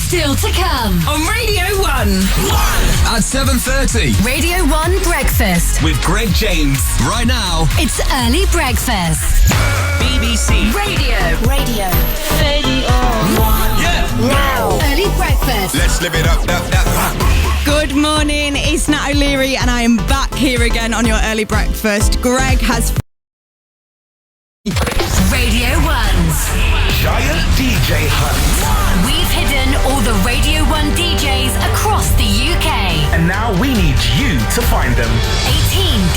Still to come on Radio 1. At 7:30. Radio 1 Breakfast. With Greg James. Right now. It's early breakfast. BBC. Radio 1. Yeah. Now. Early breakfast. Let's live it up. Good morning, it's Nat O'Leary and I am back here again on your early breakfast. Greg has... Radio 1's Giant DJ Hunt. We've hidden all the Radio 1 DJs across the UK. And now we need you to find them. 18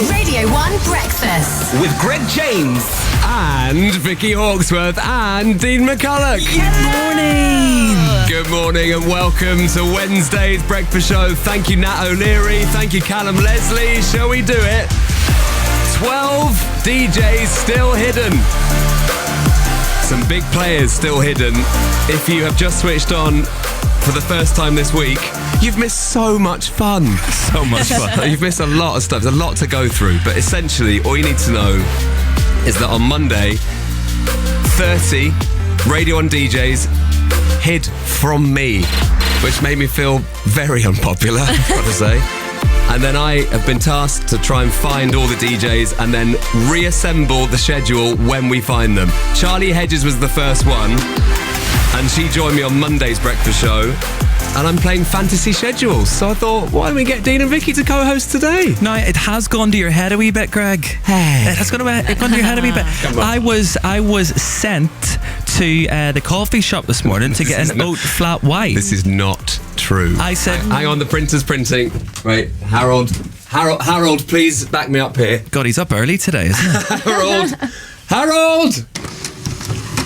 Radio 1 Breakfast. With Greg James. And Vicky Hawksworth and Dean McCulloch. Good morning and welcome to Wednesday's breakfast show. Thank you, Nat O'Leary. Thank you, Callum Leslie. Shall we do it? 12 DJs still hidden. Some big players still hidden. If you have just switched on for the first time this week, you've missed so much fun. So much fun. You've missed a lot of stuff. There's a lot to go through. But essentially, all you need to know is that on Monday, 30 Radio 1 DJs hid from me, which made me feel very unpopular, I've got to say. And then I have been tasked to try and find all the DJs and then reassemble the schedule when we find them. Charlie Hedges was the first one, and she joined me on Monday's breakfast show. And I'm playing fantasy schedules. So I thought, why don't we get Dean and Vicky to co-host today? No, it has gone to your head a wee bit, Greg. Hey. It has gone to your head a wee bit. I was sent to the coffee shop this morning to get an oat flat white. This is not true. I said... Hang on, the printer's printing. Wait, Harold, please back me up here. God, he's up early today, isn't he? Harold!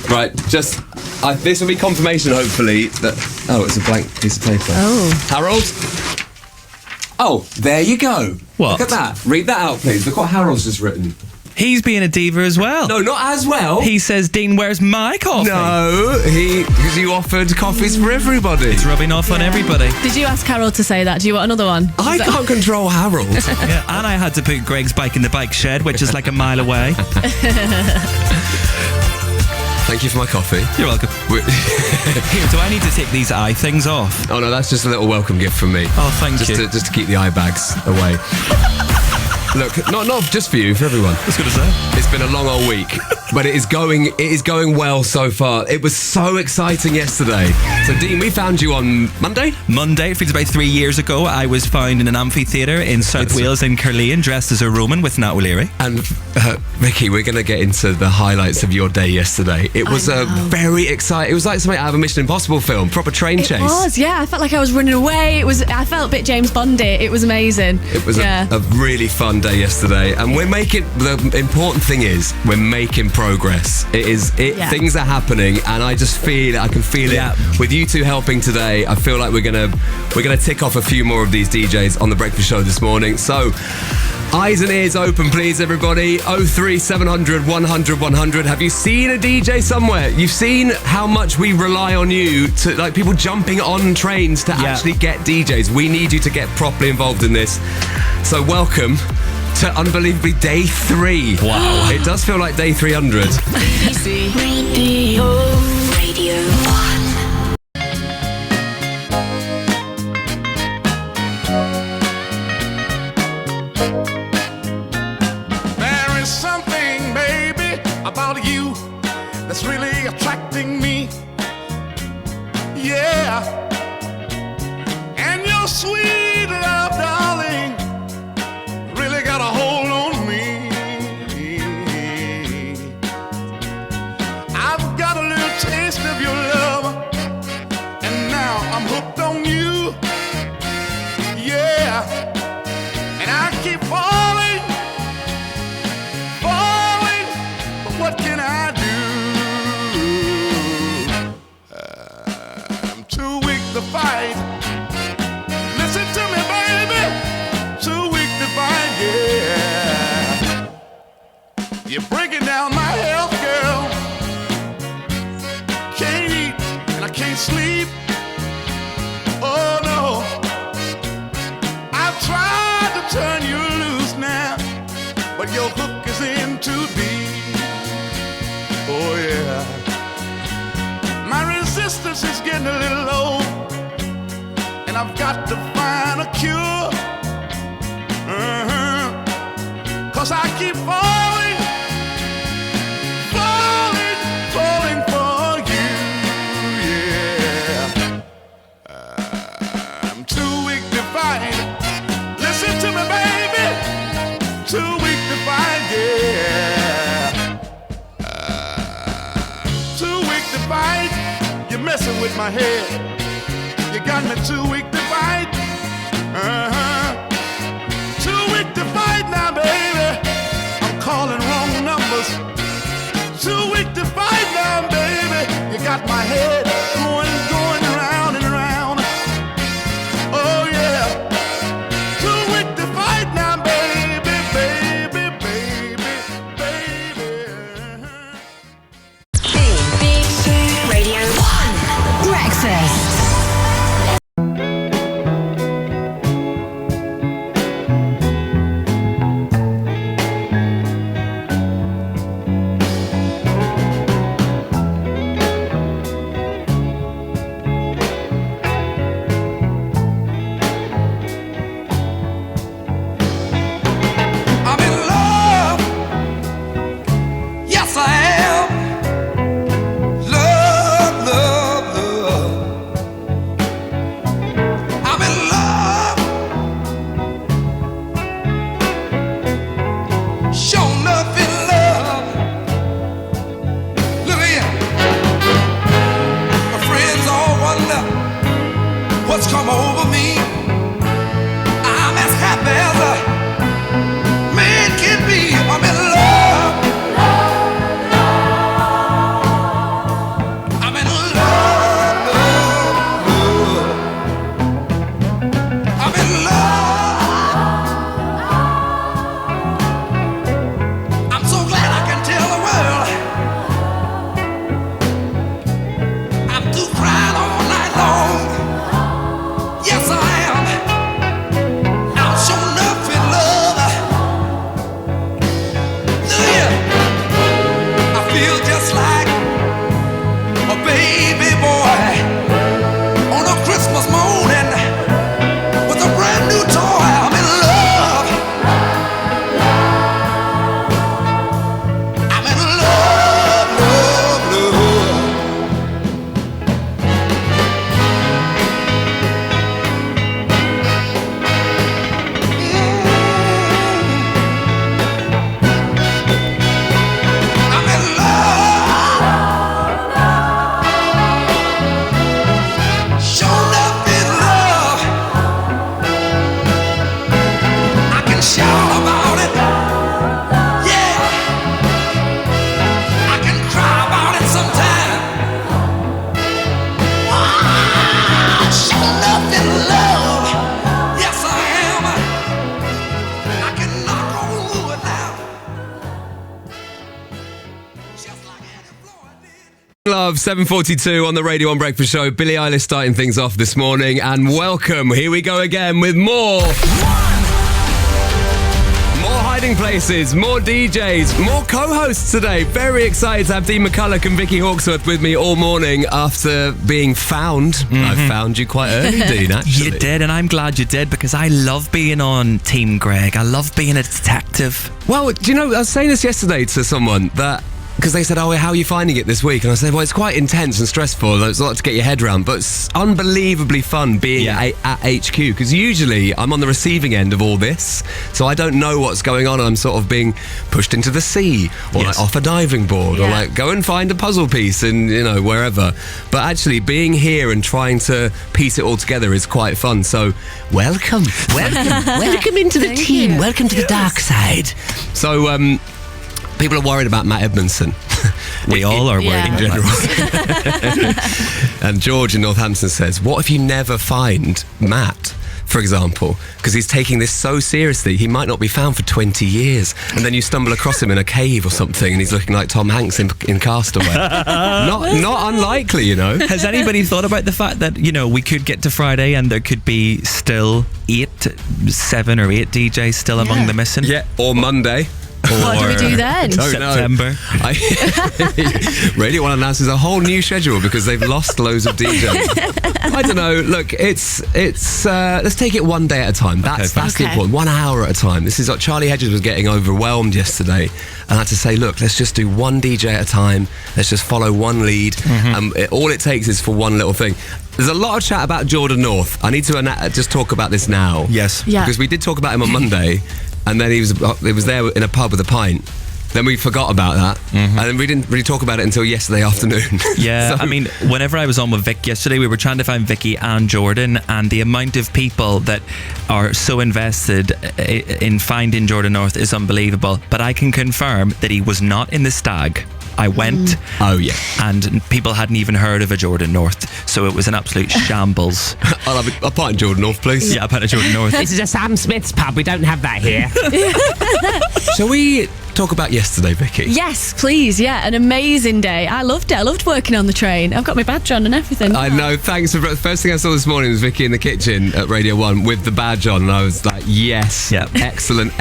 Right, just... this will be confirmation, hopefully, that... Oh, it's a blank piece of paper. Oh. Harold? Oh, there you go. What? Look at that. Read that out, please. Look what Harold's just written. He's being a diva as well. No, not as well. He says, Dean, where's my coffee? No, because you offered coffees for everybody. It's rubbing off on everybody. Did you ask Harold to say that? Do you want another one? I can't control Harold. Yeah, and I had to put Greg's bike in the bike shed, which is like a mile away. Thank you for my coffee. You're welcome. Here, do I need to take these eye things off? Oh no, that's just a little welcome gift from me. Oh, thank you. Just to keep the eye bags away. Look, not just for you, for everyone. I was going to say. It's been a long old week, but it is going well so far. It was so exciting yesterday. So Dean, we found you on Monday? Monday, it feels about 3 years ago, I was found in an amphitheatre in South Wales in Caerleon, dressed as a Roman with Nat O'Leary. And Vicky, we're going to get into the highlights of your day yesterday. It was a very exciting... It was like something out of a Mission Impossible film, proper train chase. It was, yeah. I felt like I was running away. I felt a bit James Bondy. It was amazing. It was a really fun day yesterday, and the important thing is we're making progress. Things are happening, and I can feel it with you two helping today. I feel like we're gonna tick off a few more of these DJs on the breakfast show this morning. So eyes and ears open, please, everybody. 03700 100 100. Have you seen a DJ somewhere? You've seen how much we rely on you to, like, people jumping on trains to actually get DJs. We need you to get properly involved in this. So welcome to unbelievably day 3. Wow. It does feel like day 300. Radio 1. There is something, baby, about you that's really attracting me. Yeah. And your sweet love, darling, really got a hold on me. I've got a little to me, baby. Too weak to fight, yeah. Too weak to fight. You're messing with my head. You got me too weak to fight. Too weak to fight now, baby. I'm calling wrong numbers. Too weak to fight now, baby. You got my head going round and round. Oh yeah. Too weak to fight now, baby, baby, baby, baby. BBC Radio 1 Breakfast. I'm in love. Yes, I am. Love, love, love. I'm in love. Sure enough in love. Look here. My friends all wonder what's come over me. I'm as happy as a man can be. I'm in love. I'm in love, love, love. I'm in love. I'm so glad I can tell the world I'm through crying all night long. Yes, I am. I'm sure enough in love. Look here. I feel just like a baby boy on a Christmas morning with a brand new toy. I'm in love. I'm in love, love, love. I'm in love. Sure enough in love. I can shout about it. Yeah. I can cry about it sometime. Sure enough in love. Yes, I am. I can knock on wood now. Just like Eddie Floyd did. Love, 7:42 on the Radio 1 Breakfast Show. Billie Eilish starting things off this morning, and welcome. Here we go again with more hiding places, more DJs, more co-hosts today. Very excited to have Dean McCulloch and Vicky Hawksworth with me all morning after being found. I found you quite early, Dean, actually. You did, and I'm glad you did, because I love being on Team Greg. I love being a detective. Well, do you know, I was saying this yesterday to someone that, because they said, oh, how are you finding it this week? And I said, well, it's quite intense and stressful. There's a lot to get your head around, but it's unbelievably fun being at HQ, because usually I'm on the receiving end of all this, so I don't know what's going on, and I'm sort of being pushed into the sea, or like off a diving board, or like go and find a puzzle piece in, you know, wherever. But actually being here and trying to piece it all together is quite fun. So welcome into the team. Welcome to the dark side. So people are worried about Matt Edmondson. We all are worried in about general. that. And George in Northampton says, what if you never find Matt, for example, because he's taking this so seriously, he might not be found for 20 years, and then you stumble across him in a cave or something and he's looking like Tom Hanks in Castaway. not unlikely, you know. Has anybody thought about the fact that, you know, we could get to Friday and there could be still 7 or 8 DJs still among the missing? Yeah, or Monday. What do we do then? September. Radio 1 announces a whole new schedule because they've lost loads of DJs. I don't know. Look, it's. Let's take it one day at a time. That's the important. 1 hour at a time. This is what Charlie Hedges was getting overwhelmed yesterday, and I had to say, look, let's just do one DJ at a time. Let's just follow one lead. All it takes is for one little thing. There's a lot of chat about Jordan North. I need to just talk about this now. Yes. Yeah. Because we did talk about him on Monday, and then he was there in a pub with a pint. Then we forgot about that, and then we didn't really talk about it until yesterday afternoon. Yeah, I mean, whenever I was on with Vic yesterday, we were trying to find Vicky and Jordan, and the amount of people that are so invested in finding Jordan North is unbelievable. But I can confirm that he was not in the Stag. I went. Oh, yeah. And people hadn't even heard of a Jordan North, so it was an absolute shambles. I'll have a pint of Jordan North, please. Yeah, a pint of Jordan North. This is a Sam Smith's pub. We don't have that here. Shall we talk about yesterday, Vicky? Yes, please. Yeah, an amazing day. I loved it. I loved working on the train. I've got my badge on and everything. I know, thanks. The first thing I saw this morning was Vicky in the kitchen at Radio 1 with the badge on, and I was like, yes, excellent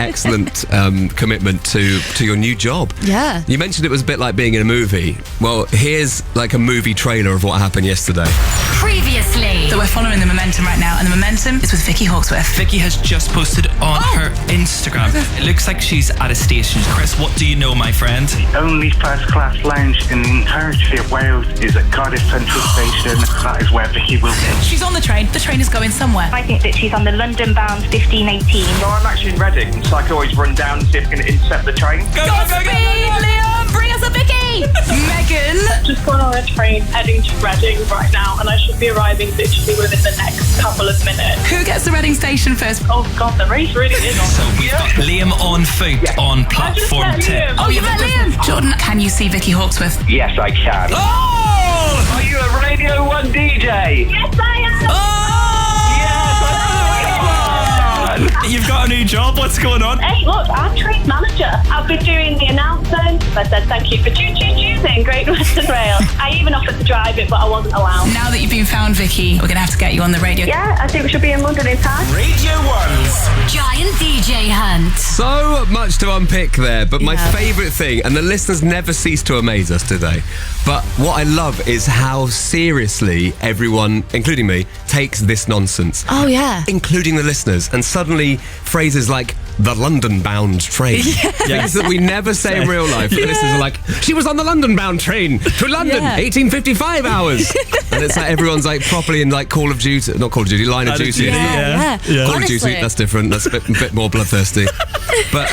commitment to your new job. Yeah. You mentioned it was a bit like being in a movie. Well, here's like a movie trailer of what happened yesterday. Previously. So we're following the momentum right now, and the momentum is with Vicky Hawksworth. Vicky has just posted on her Instagram. It looks like she's at a station. Chris, what do you know, my friend? The only first-class lounge in the entirety of Wales is at Cardiff Central Station. That is where Vicky will be. She's on the train. The train is going somewhere. I think that she's on the London-bound 1518. No, I'm actually in Reading, so I can always run down and see if I can intercept the train. Go, Liam! Bring us a Vicky! Megan! Just gone on a train heading to Reading right now, and I should be arriving literally within the next couple of minutes. Who gets to Reading Station first? Oh God, the race really is on. So we've got Liam on foot on platform 10. Oh, you met Liam! Jordan, can you see Vicky Hawksworth? Yes, I can. Oh! Are you a Radio 1 DJ? Yes, I am. Oh! You've got a new job. What's going on? Hey, look, I'm train manager. I've been doing the announcements. I said thank you for choosing Great Western Rail. I even offered to drive it, but I wasn't allowed. Now that you've been found, Vicky, we're going to have to get you on the radio. Yeah, I think we should be in London in time. Radio 1's Giant DJ Hunt. So much to unpick there, but my favourite thing, and the listeners never cease to amaze us, do they? But what I love is how seriously everyone, including me, takes this nonsense. Oh, yeah. Including the listeners. And suddenly phrases like the London-bound train. Things that we never say in real life. The listeners are like, she was on the London-bound train to London, 1855 hours. And it's like everyone's like properly in like Call of Duty, not Call of Duty, Line of Duty. Yeah. Call Honestly. of Duty, that's different. That's a bit more bloodthirsty. But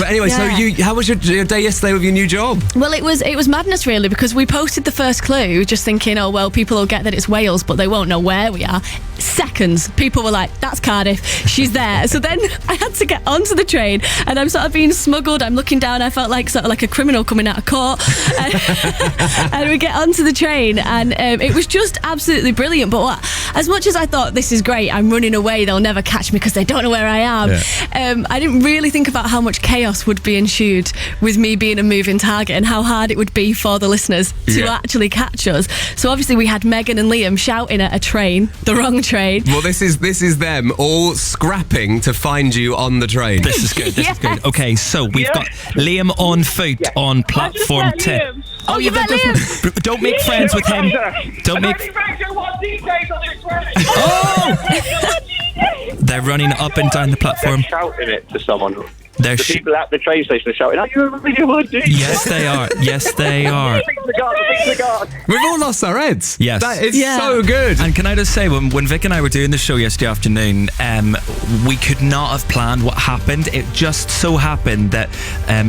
anyway, so how was your day yesterday with your new job? Well, it was madness really, because we posted the first clue just thinking, oh well, people will get that it's Wales, but they won't know where we are. Seconds, people were like, that's Cardiff, she's there. So then I had to get onto the train, and I'm sort of being smuggled. I'm looking down, I felt like sort of like a criminal coming out of court. And we get onto the train, and it was just absolutely brilliant. But as much as I thought this is great, I'm running away, they'll never catch me because they don't know where I am. I didn't really think about how much chaos would be ensued with me being a moving target, and how hard it would be for the listeners to actually catch us. So obviously we had Megan and Liam shouting at a train, the wrong train. Well, this is them all scrapping to find you on the train. This is good. This is good. Okay, so we've got Liam on foot on platform 10. Oh, you met Liam? Don't make friends with him. Don't make. Oh! They're running up and down the platform. They're shouting it to someone. They're people at the train station are shouting, are you a Radio 1 DJ? Yes, they are. Yes, they are. We've all lost our heads. Yes. That is so good. And can I just say, when Vic and I were doing the show yesterday afternoon, we could not have planned what happened. It just so happened that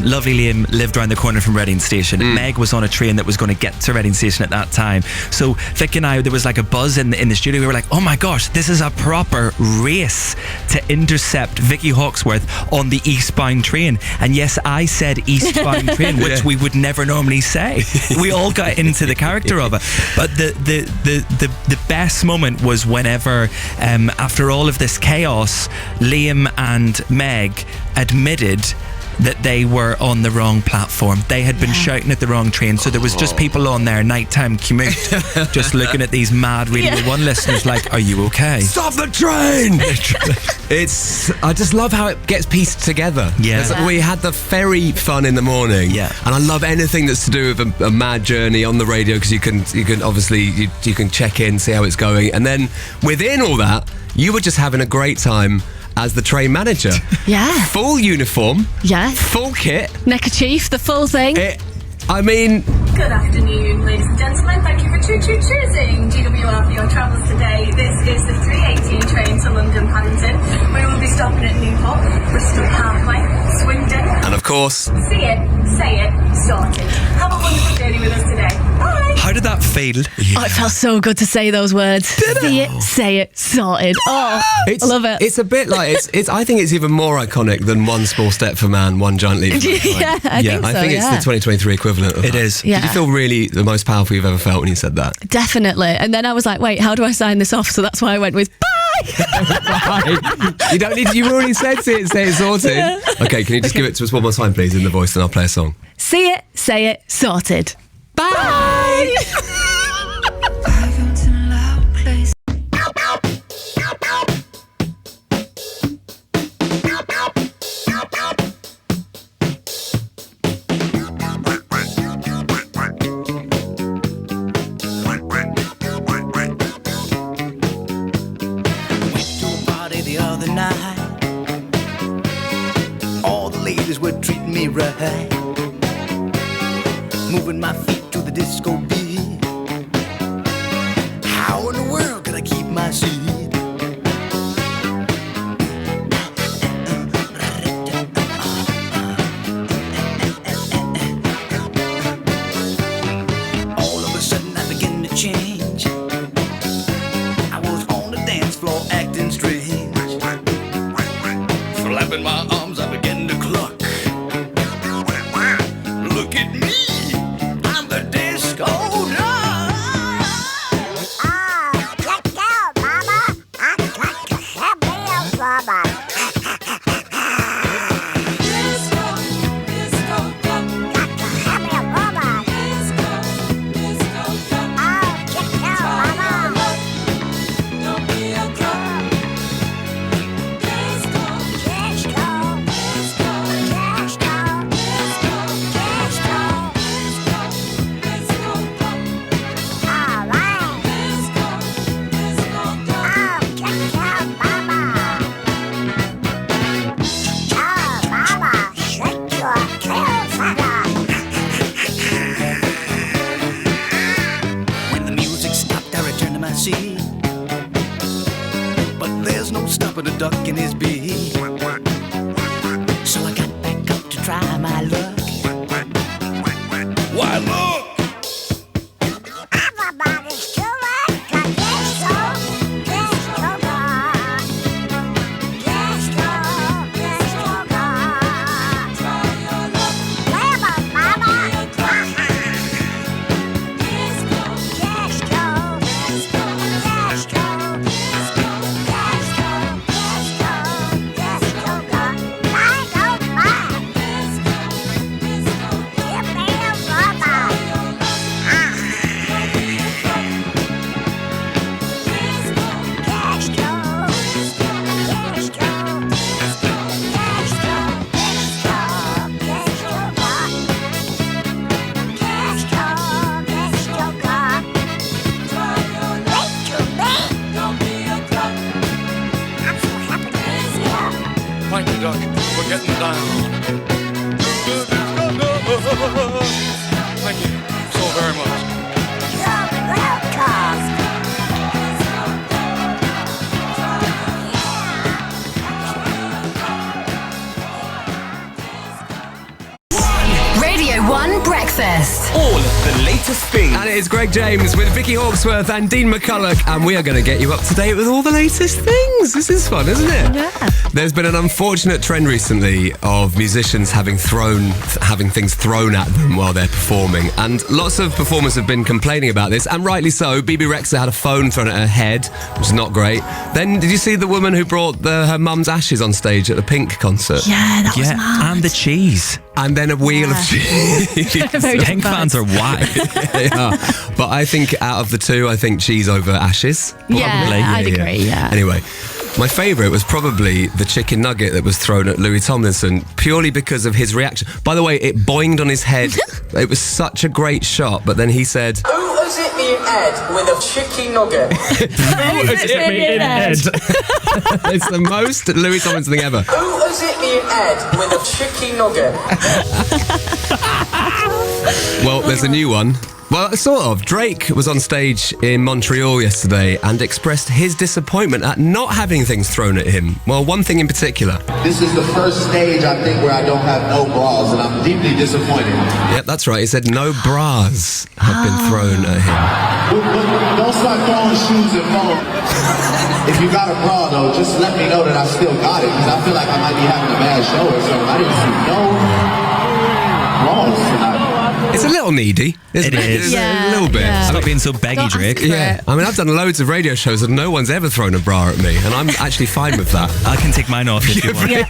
lovely Liam lived around the corner from Reading Station. Meg was on a train that was going to get to Reading Station at that time. So Vic and I, there was like a buzz in the studio. We were like, oh my gosh, this is a proper race to intercept Vicky Hawksworth on the eastbound train. And yes, I said eastbound train, which we would never normally say. We all got into the character of it. But the best moment was whenever, after all of this chaos, Liam and Meg admitted that they were on the wrong platform. They had been shouting at the wrong train, so there was just people on their nighttime commute just looking at these mad Radio 1 listeners like, are you okay? Stop the train! I just love how it gets pieced together. We had the ferry fun in the morning, and I love anything that's to do with a mad journey on the radio, because you can obviously you can check in, see how it's going, and then within all that, you were just having a great time as the train manager. Yeah. Full uniform. Yeah. Full kit. Neckerchief, the full thing. Good afternoon, ladies and gentlemen. Thank you for choosing GWR for your travels today. This is the 318 train to London Paddington. We will be stopping at Newport, Bristol Parkway, Swindon. And of course, see it, say it, sorted. Have a wonderful journey with us today. Bye. How did that feel? Oh, it felt so good to say those words. See it, say it, sorted. Oh, I love it. It's a bit like it's. I think it's even more iconic than one small step for man, one giant leap for mankind. I think it's the 2023 equivalent of it that. is. Did you feel really the most powerful you've ever felt when you said that? Definitely. And then I was like, wait, how do I sign this off? So that's why I went with bye. You don't need. You've already said say it, sorted. Yeah. Okay, can you just give it to us one more time, please, in the voice, and I'll play a song. See it, say it, sorted. Bye. Were treating me right, moving my feet to the disco beat. How in the world could I keep my seat? All of a sudden I began to change. I was on the dance floor acting strange, flapping my arms I began to cluck. Look at me, I'm the disco dog. Check out, mama. I've got to have me a mama. Disco, disco dog. Got to have me a mama. Disco, disco dog. Oh, check out, mama. Don't be a drug. Disco, disco, disco, disco. But there's no stopping a duck in his beak. So I got back up to try my luck. Why look? Everybody's too late. Disco, disco dog. Disco, disco dog. Try your luck. Mama. Disco, disco, disco, disco, disco, disco, disco dog. I don't mind. Disco, disco, give me a mama. Thank you, Duck, for getting down. Thank you so very much. You're welcome. Radio 1 Breakfast. All of the latest things. And it is Greg James with Vicky Hawksworth and Dean McCulloch, and we are going to get you up to date with all the latest things. This is fun, isn't it? Yeah. There's been an unfortunate trend recently of musicians having things thrown at them while they're performing, and lots of performers have been complaining about this, and rightly so. Bibi Rexha had a phone thrown at her head, which is not great. Then, did you see the woman who brought her mum's ashes on stage at the Pink concert? Yeah, that was mad. And the cheese. And then a wheel of cheese. Pink fans are whack. They are. But I think out of the two, I think cheese over ashes. Probably. Yeah, I'd agree, yeah. Anyway, my favourite was probably the chicken nugget that was thrown at Louis Tomlinson, purely because of his reaction. By the way, it boinged on his head. It was such a great shot, but then he said... Who has hit me in head with a chicken nugget? Who has hit me in head? It's the most Louis Tomlinson thing ever. Who has hit me in head with a chicken nugget? Well, there's a new one. Well, sort of. Drake was on stage in Montreal yesterday and expressed his disappointment at not having things thrown at him. Well, one thing in particular. This is the first stage, I think, where I don't have no bras, and I'm deeply disappointed. Yep, that's right. He said no bras have been thrown at him. But don't start throwing shoes and phone. If you got a bra, though, just let me know that I still got it, because I feel like I might be having a bad show or something. I didn't see no bras tonight. It's a little needy, isn't it? It is. A little bit. Yeah. Stop being so beggy, Drake. Yeah. I mean, I've done loads of radio shows and no one's ever thrown a bra at me, and I'm actually fine with that. I can take mine off if you want. At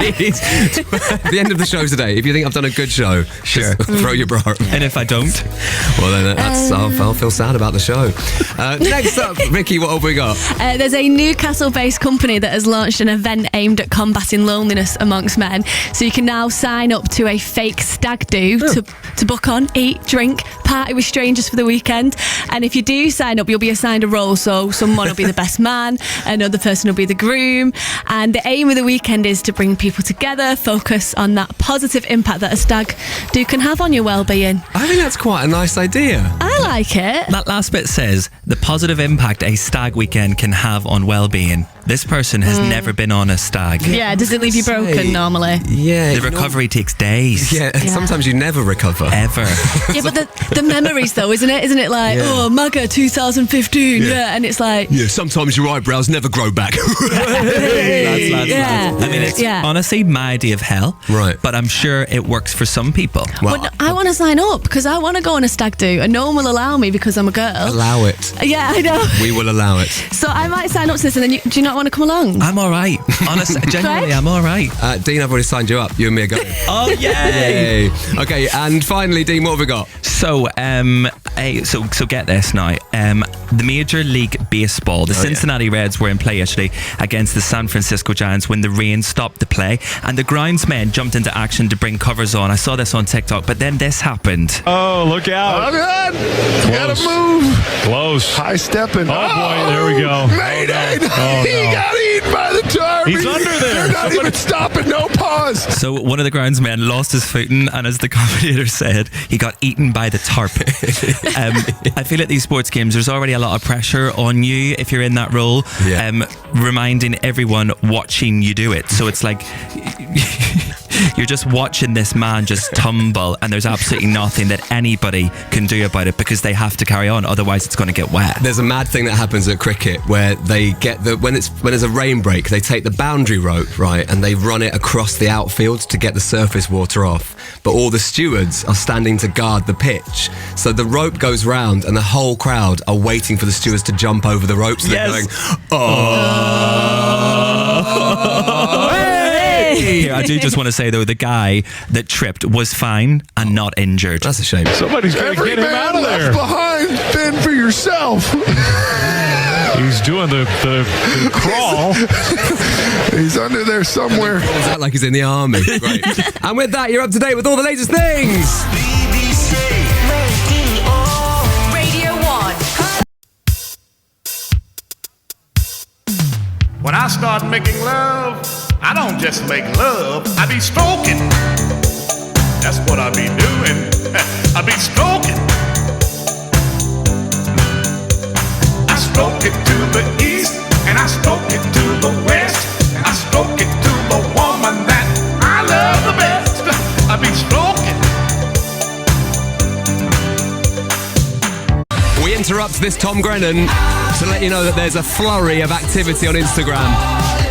the end of the show today, if you think I've done a good show, sure, throw your bra at me. And if I don't, well, then I'll feel sad about the show. Next up, Vicky, what have we got? There's a Newcastle-based company that has launched an event aimed at combating loneliness amongst men. So you can now sign up to a fake stag do to book on, eat, drink, party with strangers for the weekend. And if you do sign up, you'll be assigned a role. So someone will be the best man, another person will be the groom. And the aim of the weekend is to bring people together, focus on that positive impact that a stag do can have on your well-being. I think that's quite a nice idea. I like it. That last bit says the positive impact a stag weekend can have on well-being. This person has never been on a stag. Yeah, does it leave you broken normally? Yeah. The recovery takes days. Yeah, and sometimes you never recover. Ever. Yeah, but the memories though, isn't it? Isn't it like, oh, MAGA 2015, yeah, and it's like... Yeah, sometimes your eyebrows never grow back. Lads. I mean, it's honestly my idea of hell. Right. But I'm sure it works for some people. Well, I want to sign up because I want to go on a stag do and no one will allow me because I'm a girl. Allow it. Yeah, I know. We will allow it. So I might sign up to this and then do you not want to come along? I'm all right. Honestly, genuinely, I'm all right. Dean, I've already signed you up. You and me are going. Oh, yay! Okay, and finally, Dean, what have we got? So, so get this now. The Major League Baseball, the Cincinnati Reds were in play yesterday against the San Francisco Giants when the rain stopped the play, and the groundsmen jumped into action to bring covers on. I saw this on TikTok, but then this happened. Oh, look out! You gotta move. Close. High stepping. Oh boy, there we go. Mayday! Oh, He no. got eaten by the tarp. He's under there. They're not even stopping. No pause. So one of the groundsmen lost his footing, and as the commentator said, he got eaten by the tarp. I feel at these sports games, there's already a lot of pressure on you if you're in that role, reminding everyone watching you do it. So it's like you're just watching this man just tumble, and there's absolutely nothing that anybody can do about it because they have to carry on, otherwise it's going to get wet. There's a mad thing that happens at cricket where they get when there's a rain break, they take the boundary rope, right, and they run it across the outfield to get the surface water off. But all the stewards are standing to guard the pitch, so the rope goes round, and the whole crowd are waiting for the stewards to jump over the ropes. So they're going, Here, I do just want to say though, the guy that tripped was fine and not injured. That's a shame. Somebody's got to get him out of there. Behind, fend for yourself. He's doing the crawl. He's under there somewhere. It's not like he's in the army. Great. And with that, you're up to date with all the latest things. Radio 1. When I start making love, I don't just make love, I be stroking. That's what I be doing. I be stroking. I stroke it to the east, and I stroke it to the west. I stroke it to the woman that I love the best. I be stroking. interrupt this Tom Grennan to let you know that there's a flurry of activity on Instagram.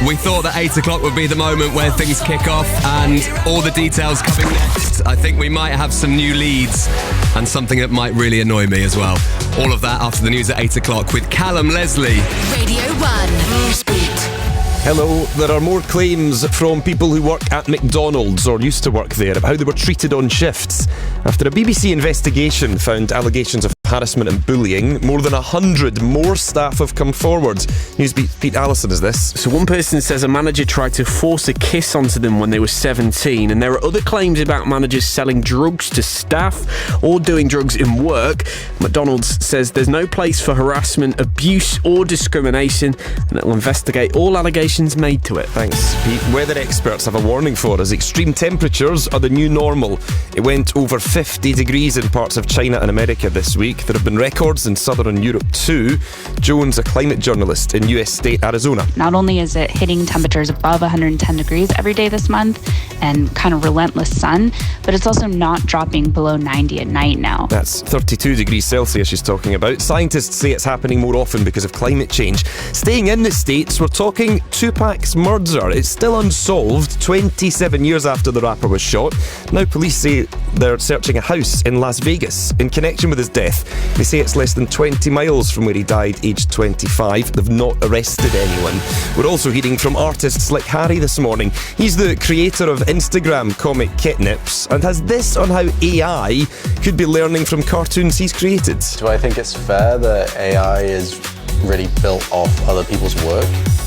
We thought that 8 o'clock would be the moment where things kick off and all the details coming next. I think we might have some new leads and something that might really annoy me as well. All of that after the news at 8 o'clock with Callum Leslie. Radio 1. Newsbeat. Hello, there are more claims from people who work at McDonald's or used to work there about how they were treated on shifts. After a BBC investigation found allegations of harassment and bullying, more than 100 more staff have come forward. Newsbeat Pete Allison is this. So one person says a manager tried to force a kiss onto them when they were 17, and there are other claims about managers selling drugs to staff or doing drugs in work. McDonald's says there's no place for harassment, abuse or discrimination, and it'll investigate all allegations made to it. Thanks, Pete. Weather experts have a warning for us. Extreme temperatures are the new normal. It went over 50 degrees in parts of China and America this week. There have been records in southern Europe too. Jones, a climate journalist in US state Arizona. Not only is it hitting temperatures above 110 degrees every day this month and kind of relentless sun, but it's also not dropping below 90 at night now. That's 32 degrees Celsius she's talking about. Scientists say it's happening more often because of climate change. Staying in the States, we're talking Tupac's murder. It's still unsolved 27 years after the rapper was shot. Now police say they're searching a house in Las Vegas in connection with his death. They say it's less than 20 miles from where he died, aged 25. They've not arrested anyone. We're also hearing from artist Slick Harry this morning. He's the creator of Instagram comic Kitnips and has this on how AI could be learning from cartoons he's created. Do I think it's fair that AI is really built off other people's work?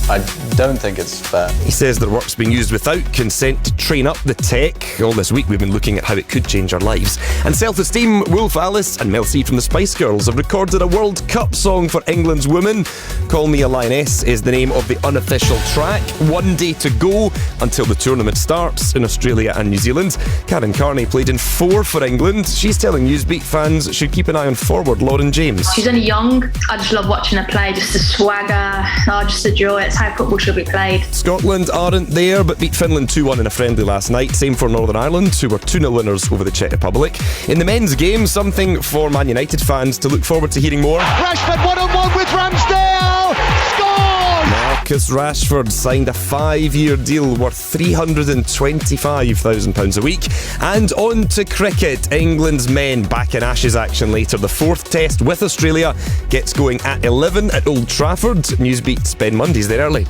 I don't think it's fair. He says their work's being used without consent to train up the tech. All this week we've been looking at how it could change our lives. And self-esteem, Wolf Alice and Mel C from the Spice Girls have recorded a World Cup song for England's women. Call Me a Lioness is the name of the unofficial track. 1 day to go until the tournament starts in Australia and New Zealand. Karen Carney played in 4 for England. She's telling Newsbeat fans should keep an eye on forward Lauren James. She's only young. I just love watching her play, just the swagger, just the joy. It's how football should be played. Scotland aren't there, but beat Finland 2-1 in a friendly last night. Same for Northern Ireland, who were 2-0 winners over the Czech Republic. In the men's game, something for Man United fans to look forward to hearing more. Rashford one-on-one with Ramsdale! Scored! Marcus Rashford signed a 5-year deal worth £325,000 a week. And on to cricket. England's men back in Ashes action later. The 4th test with Australia gets going at 11 at Old Trafford. Newsbeat's Ben Mundy's there early.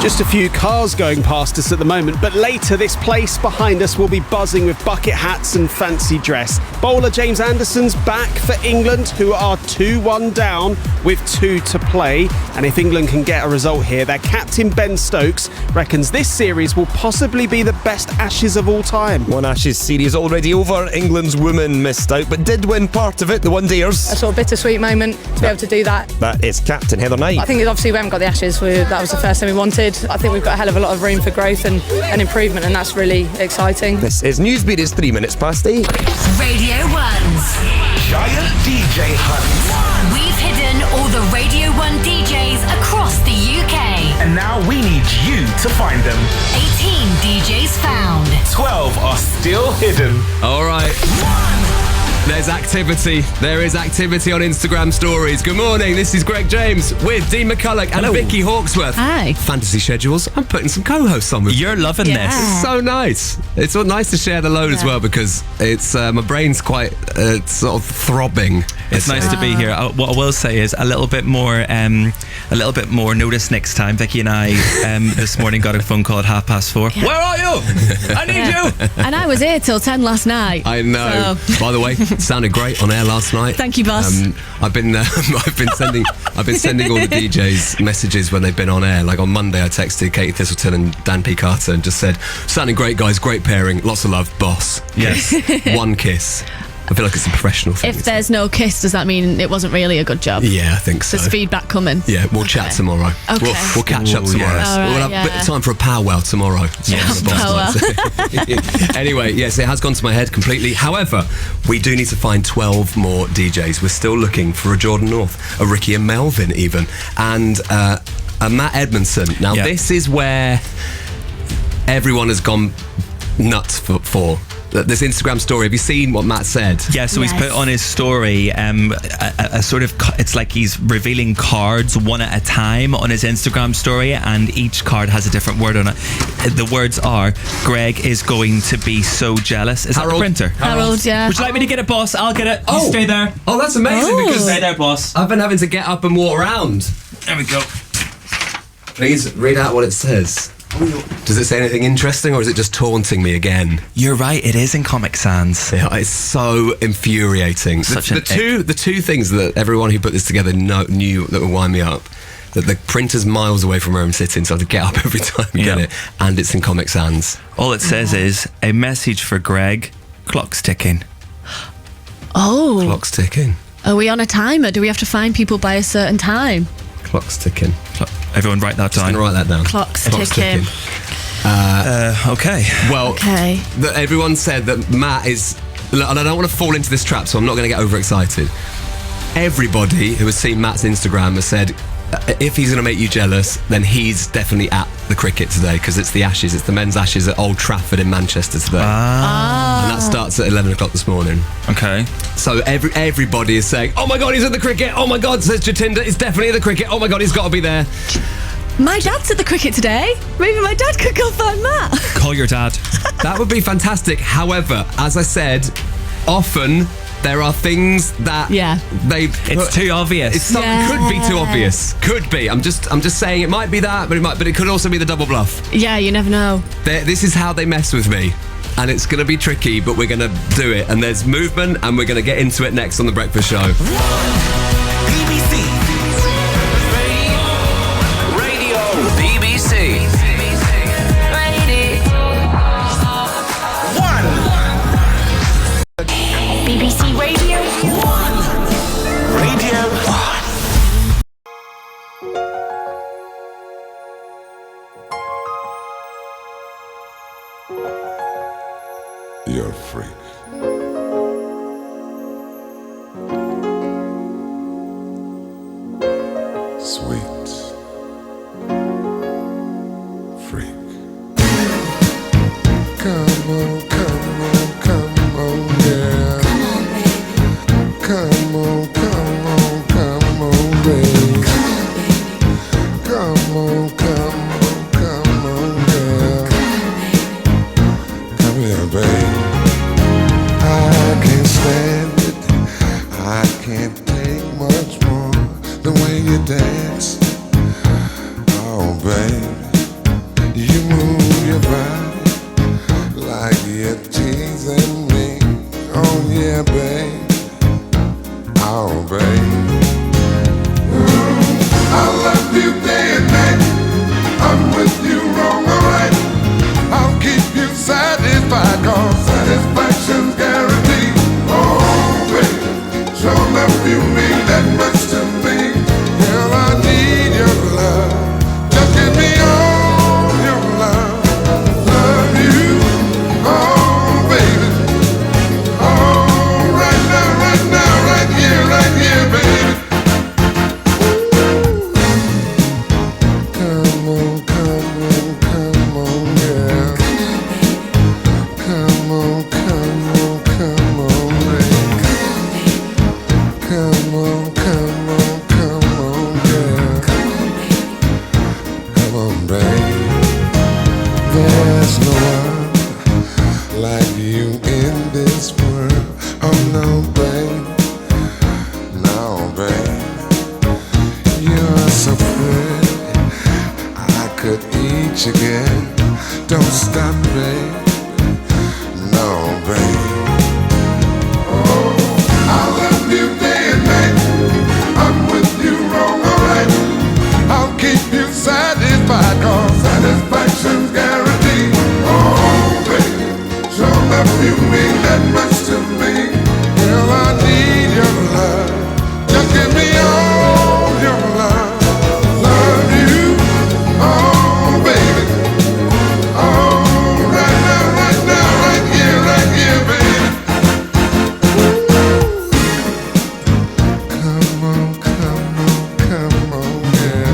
Just a few cars going past us at the moment, but later this place behind us will be buzzing with bucket hats and fancy dress. Bowler James Anderson's back for England, who are 2-1 down with 2 to play. And if England can get a result here, their captain Ben Stokes reckons this series will possibly be the best Ashes of all time. One Ashes series already over. England's women missed out, but did win part of it, the one-dayers. A sort of bittersweet moment to be able to do that. That is captain Heather Knight. I think obviously we haven't got the Ashes. That was the first thing we wanted. I think we've got a hell of a lot of room for growth and improvement, and that's really exciting. This is Newsbeat. It's 3 minutes past 8. Radio 1's Giant DJ Hunt. We've hidden all the Radio 1 DJs across the UK. And now we need you to find them. 18 DJs found. 12 are still hidden. All right. There's activity. There is activity on Instagram stories. Good morning. This is Greg James with Dean McCulloch and Vicky Hawksworth. Hi. Fantasy schedules. I'm putting some co-hosts on with You're loving this. It's so nice. It's nice to share the load as well because it's my brain's quite sort of throbbing. It's nice to be here. What I will say is a little bit more notice next time. Vicky and I this morning got a phone call at 4:30. Yeah. Where are you? I need you. And I was here till 10 last night. I know. So. By the way, it sounded great on air last night. Thank you, boss. I've been sending all the DJs messages when they've been on air. Like on Monday, I texted Katie Thistleton and Dan P. Carter and just said, "Sounding great, guys. Great pairing. Lots of love, boss." Yes. One kiss. I feel like it's a professional thing. If there's no kiss, does that mean it wasn't really a good job? Yeah, I think so. There's feedback coming. Yeah, we'll chat tomorrow. Okay. We'll catch up tomorrow. Yes. All right, We'll have a bit of time for a powwow tomorrow. Yes. Anyway, yes, it has gone to my head completely. However, we do need to find 12 more DJs. We're still looking for a Jordan North, a Ricky and Melvin even, and a Matt Edmondson. Now, this is where everyone has gone nuts for this Instagram story. Have you seen what Matt said? Yeah, so he's put on his story a sort of, it's like he's revealing cards one at a time on his Instagram story, and each card has a different word on it. The words are, Greg is going to be so jealous. Is that the printer? Harold, yeah. Would you like me to get it, boss? I'll get it. You stay there. Oh, that's amazing because Stay there, boss. I've been having to get up and walk around. There we go. Please read out what it says. Does it say anything interesting, or is it just taunting me again? You're right, it is in Comic Sans. Yeah, it's so infuriating. The two things that everyone who put this together knew that would wind me up. That the printer's miles away from where I'm sitting, so I have to get up every time and get it. And it's in Comic Sans. All it says is, a message for Greg, clock's ticking. Oh. Clock's ticking. Are we on a timer? Do we have to find people by a certain time? Clock's ticking. Everyone write that down. Write that down. Clock's ticking. Okay. Well, everyone said that Matt is... And I don't want to fall into this trap, so I'm not going to get overexcited. Everybody who has seen Matt's Instagram has said if he's going to make you jealous, then he's definitely at the cricket today, because it's the Ashes. It's the men's Ashes at Old Trafford in Manchester today. And that starts at 11 o'clock this morning. Okay. So everybody is saying, oh my God, he's at the cricket. Oh my God, says Jatinda, he's definitely at the cricket. Oh my God, he's got to be there. My dad's at the cricket today. Maybe my dad could go find Matt. Call your dad. That would be fantastic. However, as I said, often there are things that it's too obvious. Could be too obvious. Could be. I'm just saying it might be that, but it could also be the double bluff. Yeah, you never know. This is how they mess with me. And it's going to be tricky, but we're going to do it. And there's movement, and we're going to get into it next on The Breakfast Show. BBC. Radio. BBC. BBC Radio 1. Radio 1. You're a freak. Sweet. Freak. Come on, come on, come on, yeah. Come on, come on, come on, baby. Come on, come on, come on, yeah. Come here, baby. I can't stand it. I can't take much more. The way you dance. Oh, baby. You move your body like you're teasing me. Oh, yeah, babe. Oh, babe. I love you day and night. I'm with you wrong, alright. I'll keep you satisfied, cause satisfaction's guaranteed. Oh, baby, sure enough you mean that much to me. Girl, I need your love. Just give me all your love. Love you, oh, baby. Oh, right now, right here, baby. Come on, come on, come on, yeah. Come on, come on, come on, baby. Come on, come on, come on, yeah. Come on, baby. There's no one like you in this world. Oh no, babe. No, babe. You're so pretty. I could eat you again. Don't stop, babe. No, babe. Oh, I love you day and night. I'm with you wrong, alright. I'll keep you satisfied, cause satisfaction's guaranteed. Oh, baby, sure enough you mean that much to me. Girl, I need your love. Just give me all your love. Love you, oh, baby. Oh, right now, right here, baby. Come on, come on, come on, yeah.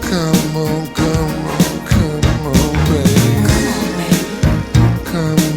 Come on, come on, come on, baby. Come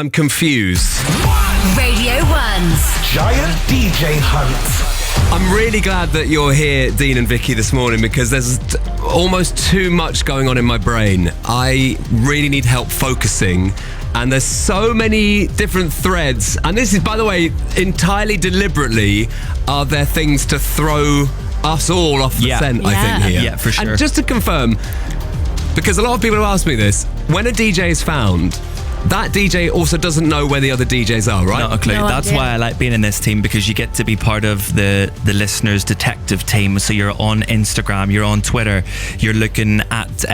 I'm confused. Radio 1's Giant DJ Hunt. I'm really glad that you're here, Dean and Vicky, this morning because there's almost too much going on in my brain. I really need help focusing. And there's so many different threads. And this is, by the way, entirely deliberately, are there things to throw us all off the scent, I think, here. Yeah, for sure. And just to confirm, because a lot of people have asked me this, when a DJ is found, that DJ also doesn't know where the other DJs are, right? Not a clue. That's why I like being in this team, because you get to be part of the listeners' detective team. So you're on Instagram, you're on Twitter, you're looking at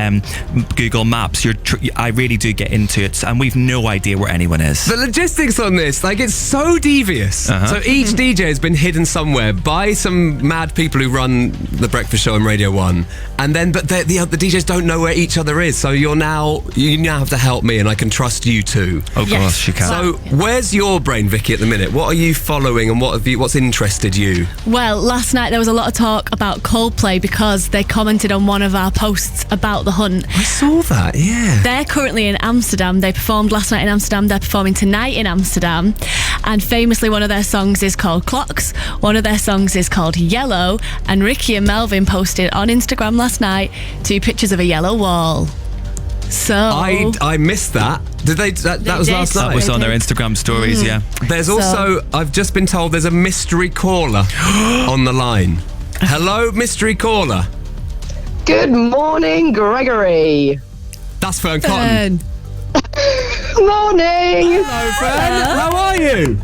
Google Maps. I really do get into it, and we've no idea where anyone is. The logistics on this, like, it's so devious. So each DJ has been hidden somewhere by some mad people who run the breakfast show on Radio 1, and then but the DJs don't know where each other is. So you now have to help me, and I can trust you too. Oh gosh, you can. So where's your brain, Vicky, at the minute? What are you following, and what's interested you? Well, last night there was a lot of talk about Coldplay because they commented on one of our posts about the hunt. I saw that, yeah. They're currently in Amsterdam. They performed last night in Amsterdam. They're performing tonight in Amsterdam. And famously, one of their songs is called Clocks. One of their songs is called Yellow. And Ricky and Melvin posted on Instagram last night 2 pictures of a yellow wall. So I missed that. Did they? That was last night. That was on their Instagram stories. Yeah. There's also, I've just been told there's a mystery caller on the line. Hello, mystery caller. Good morning, Gregory. That's Fern Cotton. Morning. Hello, Fern. How are you?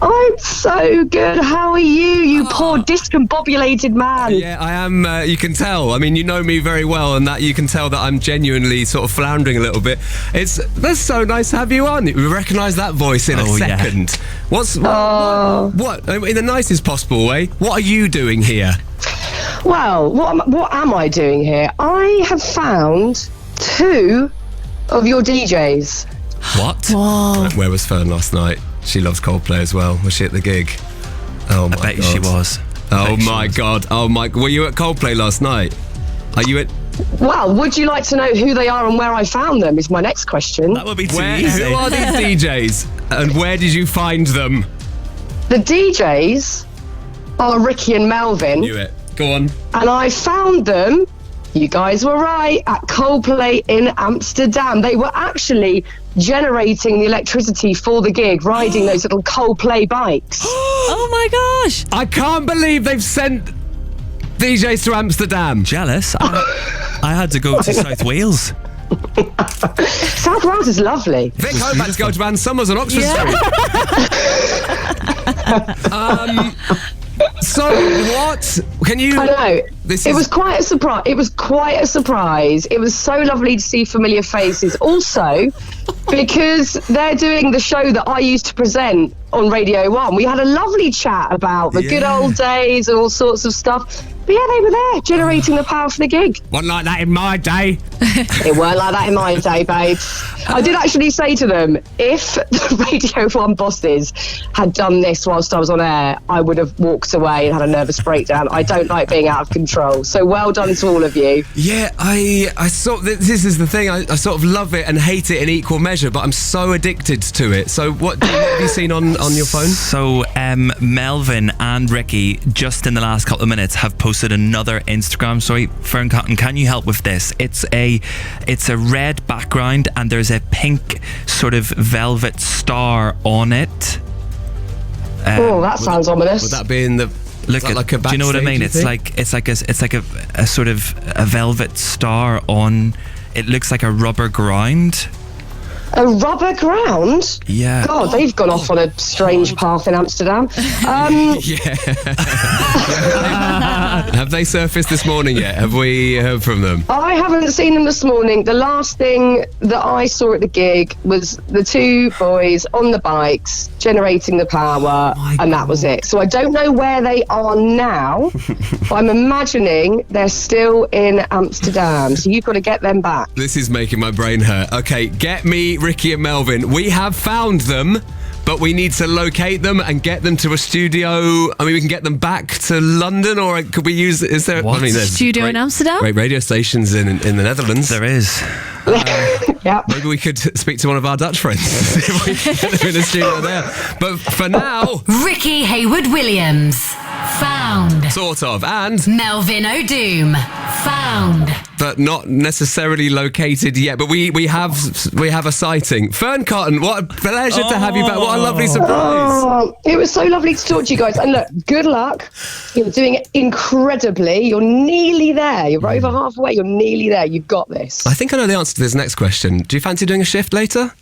I'm so good. How are you poor discombobulated man? Yeah, I am. You can tell. I mean, you know me very well, and that you can tell that I'm genuinely sort of floundering a little bit. That's so nice to have you on. We recognise that voice in a second. Yeah. What? In the nicest possible way. What are you doing here? Well, what am I doing here? I have found 2 of your DJs. What? Whoa. Where was Fern last night? She loves Coldplay as well. Was she at the gig? Oh my god. I bet she was. Oh my god. Oh my. Were you at Coldplay last night? Are you at? Well, would you like to know who they are and where I found them? Is my next question. That would be too easy. Who are these DJs? And where did you find them? The DJs are Ricky and Melvin. Knew it. Go on. And I found them, you guys were right, at Coldplay in Amsterdam. They were actually generating the electricity for the gig, riding those little Coldplay bikes. Oh my gosh. I can't believe they've sent DJs to Amsterdam. Jealous. I had to go to South Wales. South Wales is lovely. Vic Hope had to go to Van Summers on Oxford Street. So what? Can you? I know. It was quite a surprise. It was quite a surprise. It was so lovely to see familiar faces. Also, because they're doing the show that I used to present on Radio 1. We had a lovely chat about the good old days and all sorts of stuff. But yeah, they were there generating the power for the gig. Wasn't like that in my day. It weren't like that in my day, babe. I did actually say to them, if the Radio 1 bosses had done this whilst I was on air, I would have walked away and had a nervous breakdown. I don't like being out of control. So well done to all of you. Yeah, I this is the thing. I sort of love it and hate it in equal measure, but I'm so addicted to it. So what have you seen on your phone? So Melvin and Ricky, just in the last couple of minutes, have posted another Instagram story. Fern Cotton, can you help with this? It's a red background and there's a pink sort of velvet star on it. That sounds ominous. Would that be in the? Look at, like a do you know what I mean? It's like a sort of a velvet star on. It looks like a rubber ground. A rubber ground? Yeah. God, they've gone off on a strange path in Amsterdam. Have they surfaced this morning yet? Have we heard from them? I haven't seen them this morning. The last thing that I saw at the gig was the 2 boys on the bikes generating the power, and that was it. So I don't know where they are now, but I'm imagining they're still in Amsterdam. So you've got to get them back. This is making my brain hurt. Okay, get me Ricky and Melvin. We have found them. but we need to locate them and get them to a studio. I mean, we can get them back to London, or could we use? Is there? What? I mean, there's Studio in Amsterdam? Great radio stations in the Netherlands. There is. Maybe we could speak to one of our Dutch friends if we can get them in a studio there. But for now, Ricky Hayward-Williams, found. Sort of, and Melvin O'Doom, found. But not necessarily located yet. But we have a sighting. Fern Cotton, what a pleasure to have you back. What a lovely surprise. Oh, it was so lovely to talk to you guys. And look, good luck. You're doing it incredibly. You're nearly there. You're over halfway. You're nearly there. You've got this. I think I know the answer to this next question. Do you fancy doing a shift later?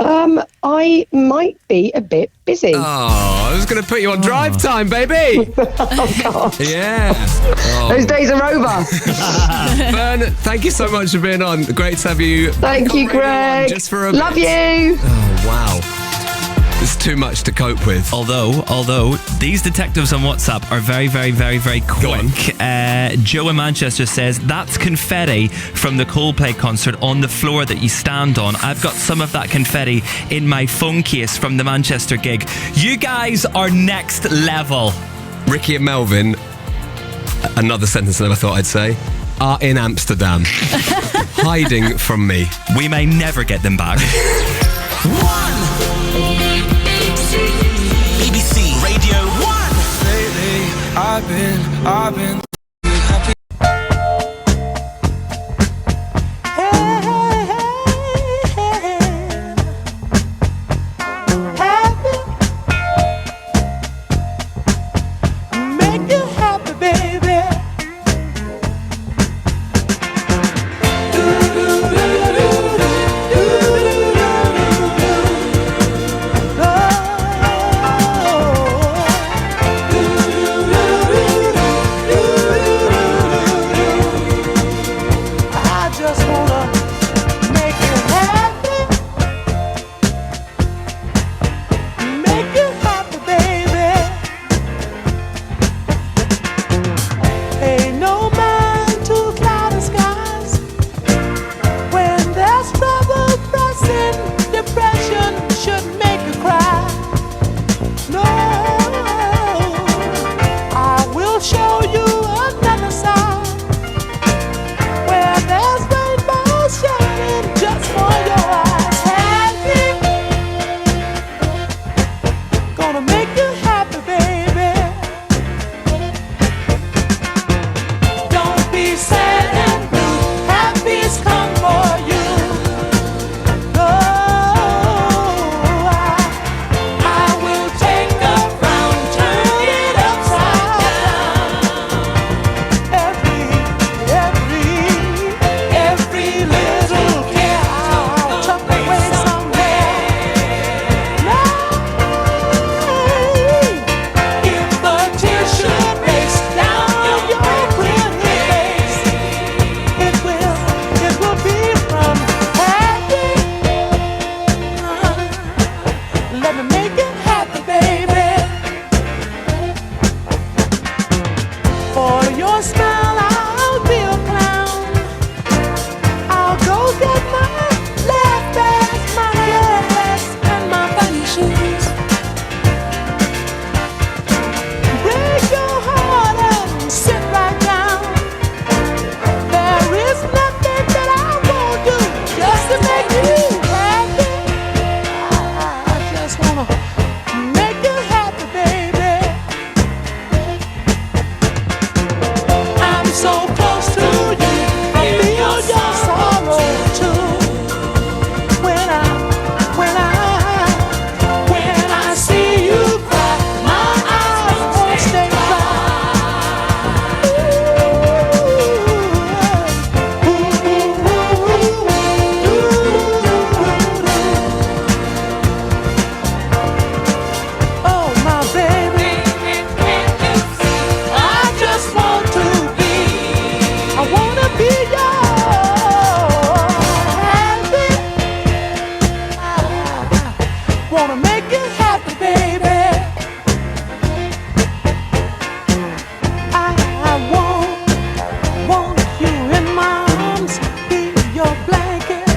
I might be a bit busy. Oh, I was going to put you on drive time, baby. Oh, God. Yeah. Oh. Those days are over. Fern, thank you so much for being on. Great to have you. Thank you, Greg. Just for a Love bit. you. Oh, wow. It's too much to cope with. Although these detectives on WhatsApp are very, very, very, very quick. Joe in Manchester says, that's confetti from the Coldplay concert on the floor that you stand on. I've got some of that confetti in my phone case from the Manchester gig. You guys are next level. Ricky and Melvin, another sentence I never thought I'd say, are in Amsterdam, hiding from me. We may never get them back. BBC Radio 1. Lately, I've been make you happy, baby. I just wanna make you happy. Make you happy, baby. Ain't no man to cloud the skies. When there's trouble pressing, depression should make you cry. No, I will show you another side where there's rainbows shining just for your eyes. Happy, gonna make you happy, baby. Don't be sad and blue. Happy's come for you. No, I will take a round, turn it upside down. Every little care I'll tuck away somewhere. If the tears should race down your pretty face, it will be from happy. Let me make it happy, baby. For your smile, I'll be a clown. I'll go get my laugh bags, my glass, and my funny shoes. Break your heart and sit right down. There is nothing that I won't do just to make you happy. I just wanna make you happy, baby. I'm so close to you. I feel your sorrow too. When I see you cry, my eyes won't stay Oh, my baby, I just want to be. I wanna be your happy. Wanna make you happy, baby. I want you in my arms, be your blanket,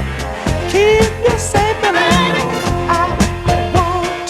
keep you safe and warm. I want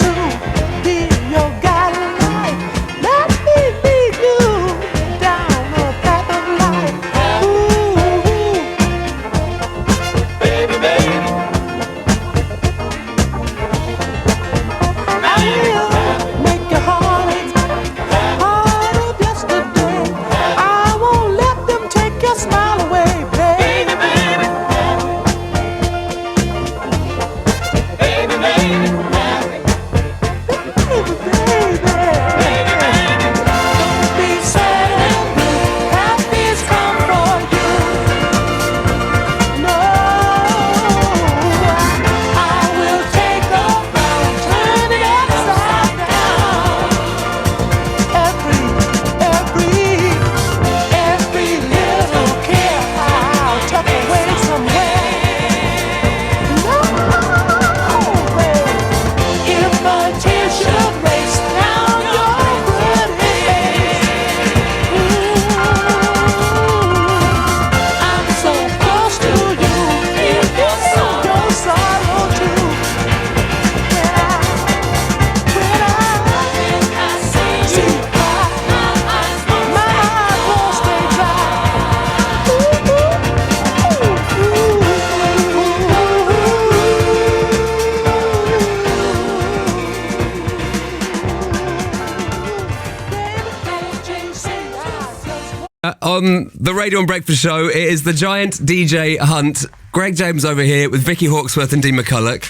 on the Radio and Breakfast Show. It is the giant DJ hunt. Greg James over here with Vicky Hawksworth and Dean McCulloch.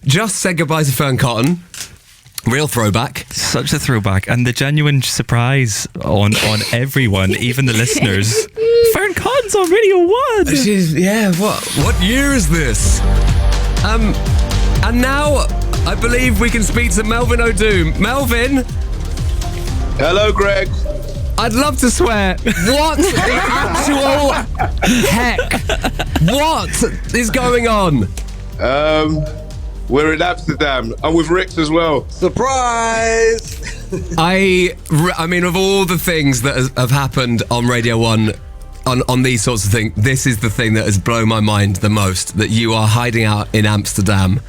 Just said goodbye to Fern Cotton. Real throwback. Such a throwback. And the genuine surprise on everyone, even the listeners. Fern Cotton's on Radio 1. What year is this? And now I believe we can speak to Melvin O'Doom. Melvin. Hello, Greg. I'd love to swear. What the actual heck? What is going on? We're in Amsterdam. I'm with Rix as well. Surprise! I mean, of all the things that have happened on Radio 1 on these sorts of things, this is the thing that has blown my mind the most, that you are hiding out in Amsterdam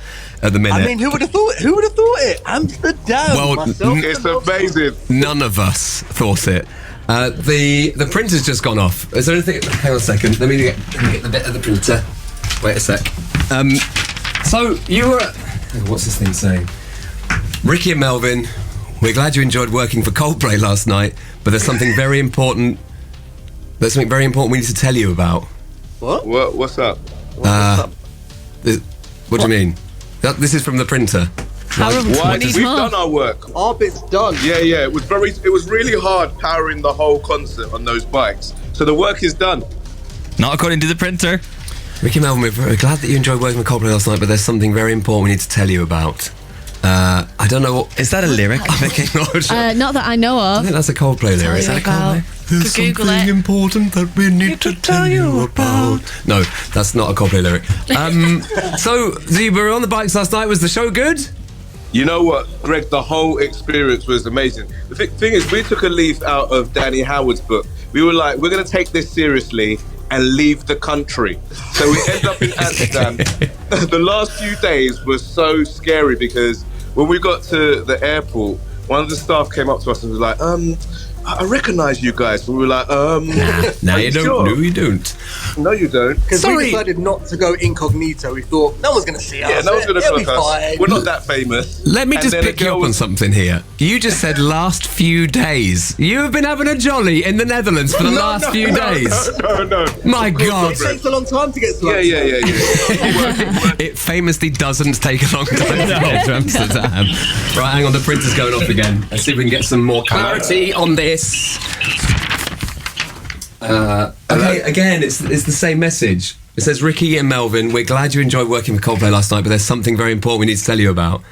at the minute. I mean, who would have thought it? Who would have thought it? Amsterdam. Well, it's amazing. None of us thought it. The printer's just gone off. Is there anything? Hang on a second. Let me get the bit of the printer. Wait a sec. So you were. What's this thing saying? Ricky and Melvin, we're glad you enjoyed working for Coldplay last night, but there's something very important. There's something very important we need to tell you about. What? What's up? What do you mean? This is from the printer. We've done our work. Our bit's done. Yeah. It was really hard powering the whole concert on those bikes. So the work is done. Not according to the printer. Ricky Melvin, we're very glad that you enjoyed working with Coldplay last night, but there's something very important we need to tell you about. I don't know what... Is that a lyric? Not that I know of. I think that's a Coldplay lyric. Is that a Coldplay? There's Google something it. important that we need to tell you about. No, that's not a Coldplay lyric. So you were on the bikes last night. Was the show good? You know what, Greg? The whole experience was amazing. The thing is, we took a leaf out of Danny Howard's book. We were like, we're going to take this seriously and leave the country. So we end up in Amsterdam. The last few days were so scary because when we got to the airport, one of the staff came up to us and was like, I recognise you guys. And we were like, Nah, you don't. sure? No, you don't. No, you don't. Because we decided not to go incognito. We thought, no one's going to see us. Yeah, no one's going to It'll be clock us. fine. We're not that famous. Let me And just then a pick you girl up on something here. You just said last few days. You have been having a jolly in the Netherlands for the last few days. No. My God. It takes a long time to get to Yeah. It famously doesn't take a long time to get to Amsterdam. Right, hang on, the printer's going off again. Let's see if we can get some more clarity on this. Okay, again, it's the same message. It says, Ricky and Melvin, we're glad you enjoyed working with Coldplay last night, but there's something very important we need to tell you about.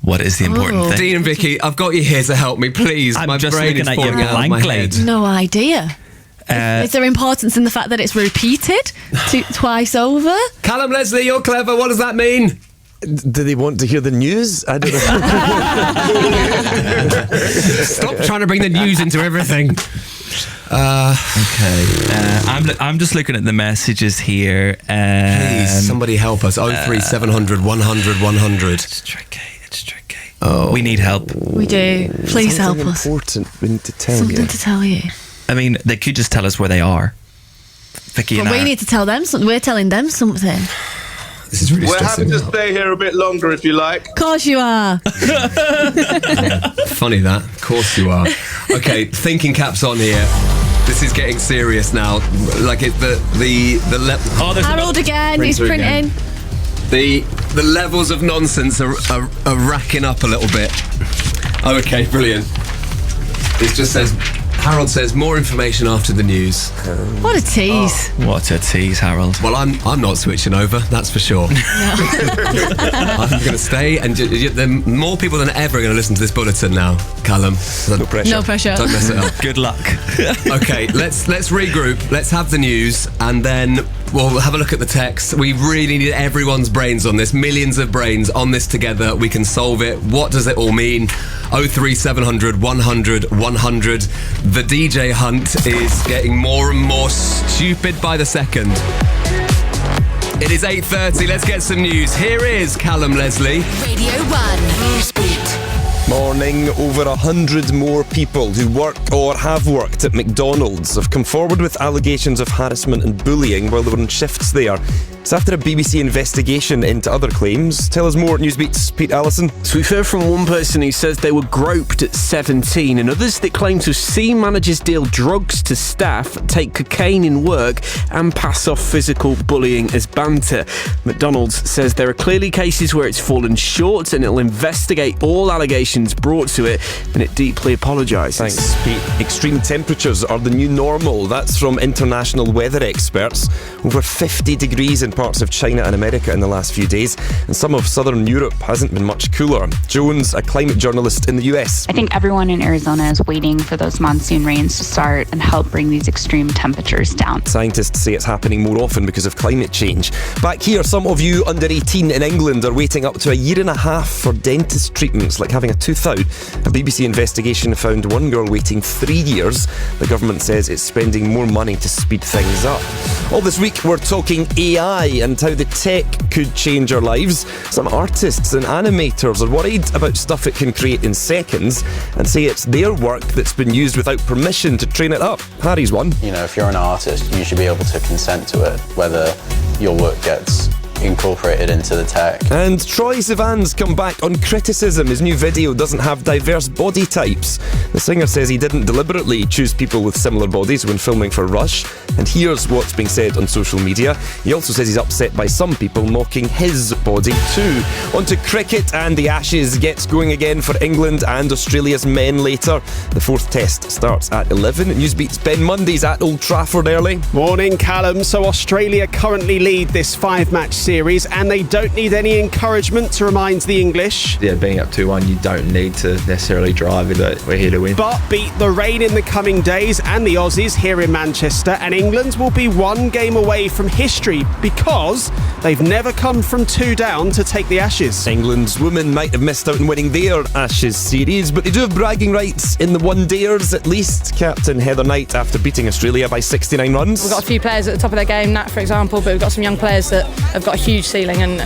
What is the important thing? Dean and Vicky, I've got you here to help me, please. I'm my just brain looking is at you falling out of my blankly. head. No idea. Is there importance in the fact that it's repeated twice over? Callum Leslie, you're clever. What does that mean? Do they want to hear the news? I don't know. Stop trying to bring the news into everything. Okay. I'm just looking at the messages here. Please, somebody help us. 03700 100 100. It's tricky. Oh, we need help. We do. Please help us. Important we need to tell Something to tell you. I mean, they could just tell us where they are. Vicky and But we I. need to tell them something. We're telling them something. This is really We're happy stressing. to stay here a bit longer if you like. Of course you are. Funny that. Of course you are. Okay, thinking caps on here. This is getting serious now. Like it, the Harold again. He's Printer printing. again. The levels of nonsense are racking up a little bit. Oh, okay, brilliant. It just says, Harold says, more information after the news. What a tease. What a tease, Harold. Well, I'm not switching over, that's for sure. I'm going to stay, and there are more people than ever are going to listen to this bulletin now, Callum. No pressure. No pressure. Don't mess it up. Good luck. Okay, let's regroup. Let's have the news, and then we'll have a look at the text. We really need everyone's brains on this. Millions of brains on this together. We can solve it. What does it all mean? 03700 100 100. The DJ hunt is getting more and more stupid by the second. It is 8:30. Let's get some news. Here is Callum Leslie. Radio 1 Newsbeat. Morning. Over 100 more people who work or have worked at McDonald's have come forward with allegations of harassment and bullying while they were on shifts there. It's after a BBC investigation into other claims. Tell us more at Newsbeat's Pete Allison. So we've heard from one person who says they were groped at 17 and others that claim to have seen managers deal drugs to staff, take cocaine in work and pass off physical bullying as banter. McDonald's says there are clearly cases where it's fallen short and it'll investigate all allegations brought to it, and it deeply apologises. Thanks, Pete. Extreme temperatures are the new normal. That's from international weather experts. Over 50 degrees in parts of China and America in the last few days, and some of southern Europe hasn't been much cooler. Jones, a climate journalist in the US. I think everyone in Arizona is waiting for those monsoon rains to start and help bring these extreme temperatures down. Scientists say it's happening more often because of climate change. Back here, some of you under 18 in England are waiting up to a year and a half for dentist treatments, like having a tooth out. A BBC investigation found one girl waiting 3 years. The government says it's spending more money to speed things up. All this week, we're talking AI and how the tech could change our lives. Some artists and animators are worried about stuff it can create in seconds and say it's their work that's been used without permission to train it up. Harry's one. You know, if you're an artist, you should be able to consent to it, whether your work gets incorporated into the tech. And Troye Sivan's come back on criticism. His new video doesn't have diverse body types. The singer says he didn't deliberately choose people with similar bodies when filming for Rush. And here's what's being said on social media. He also says he's upset by some people mocking his body too. On to cricket, and the Ashes gets going again for England and Australia's men later. The fourth test starts at 11. Newsbeat's Ben Mundy's at Old Trafford early. Morning, Callum. So Australia currently lead this 5-match series, and they don't need any encouragement to remind the English. Yeah, being up 2-1, you don't need to necessarily drive it. We're here to win. But beat the rain in the coming days and the Aussies here in Manchester, and England will be one game away from history because they've never come from 2 down to take the Ashes. England's women might have missed out on winning their Ashes series, but they do have bragging rights in the one-dayers at least. Captain Heather Knight after beating Australia by 69 runs. We've got a few players at the top of their game, Nat for example, but we've got some young players that have got a huge ceiling, and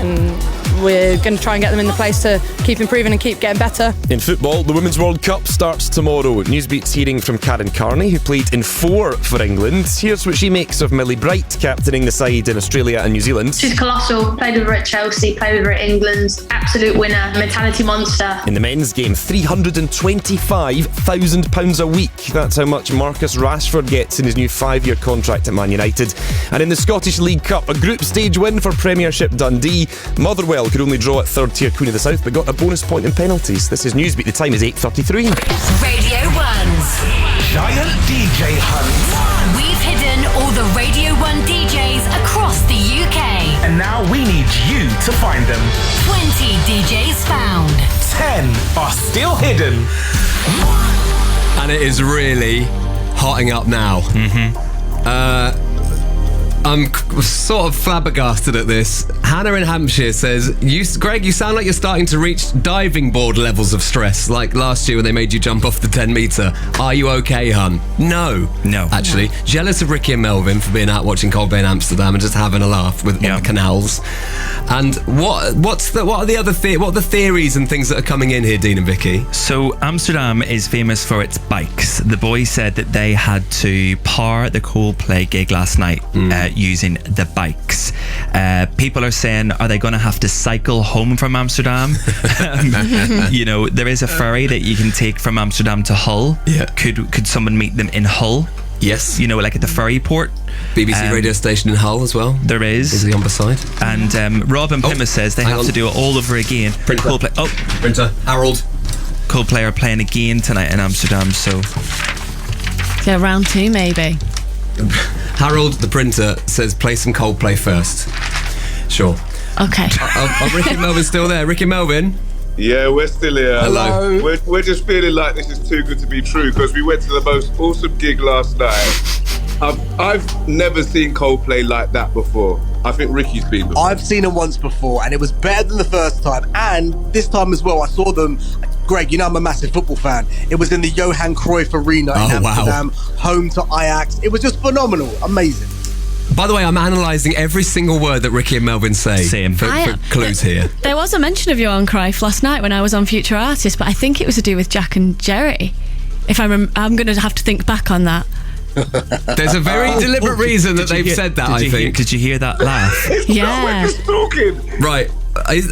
we're going to try and get them in the place to keep improving and keep getting better. In football, the Women's World Cup starts tomorrow. Newsbeat's hearing from Karen Carney, who played in 4 for England. Here's what she makes of Millie Bright captaining the side in Australia and New Zealand. She's colossal. Played with her at Chelsea, played with her at England. Absolute winner, mentality monster. In the men's game, £325,000 a week. That's how much Marcus Rashford gets in his new 5-year contract at Man United. And in the Scottish League Cup, a group stage win for Premiership Dundee. Motherwell could only draw at 3rd-tier Queen of the South, but got a bonus point in penalties. This is Newsbeat. The time is 8:33. Radio 1's Giant DJ Hunt. We've hidden all the Radio 1 DJs across the UK. And now we need you to find them. 20 DJs found. 10 are still hidden. And it is really hotting up now. I'm sort of flabbergasted at this. Hannah in Hampshire says, Greg, you sound like you're starting to reach diving board levels of stress, like last year when they made you jump off the 10 metre. Are you okay, hun? No. Actually, jealous of Ricky and Melvin for being out watching Coldplay in Amsterdam and just having a laugh with on the canals. And what are the theories and things that are coming in here, Dean and Vicky? So Amsterdam is famous for its bikes. The boys said that they had to par the Coldplay gig last night using the bikes. People are saying, are they going to have to cycle home from Amsterdam? You know, there is a ferry that you can take from Amsterdam to Hull. Yeah. Could someone meet them in Hull? Yes. You know, like at the ferry port. BBC radio station in Hull as well. There is. Is the beside. And Rob in Plymouth says they have to do it all over again. Coldplay. Printer. Harold. Coldplay are playing again tonight in Amsterdam, so... Yeah, round 2 maybe. Harold, the printer, says play some Coldplay first. Sure. Okay. Are Ricky and Melvin still there? Ricky and Melvin? Yeah, we're still here. Hello. We're just feeling like this is too good to be true because we went to the most awesome gig last night. I've never seen Coldplay like that before. I think Ricky's been before. I've seen them once before, and it was better than the first time. And this time as well, I saw them. Greg, you know I'm a massive football fan. It was in the Johan Cruyff Arena in Amsterdam, home to Ajax. It was just phenomenal, amazing. By the way, I'm analysing every single word that Ricky and Melvin say. Same. For clues here. There was a mention of Johan Cruyff last night when I was on Future Artist, but I think it was to do with Jack and Jerry. If I'm going to have to think back on that. There's a very deliberate reason that they've said that, I think. Did you hear that laugh? Yeah. Right.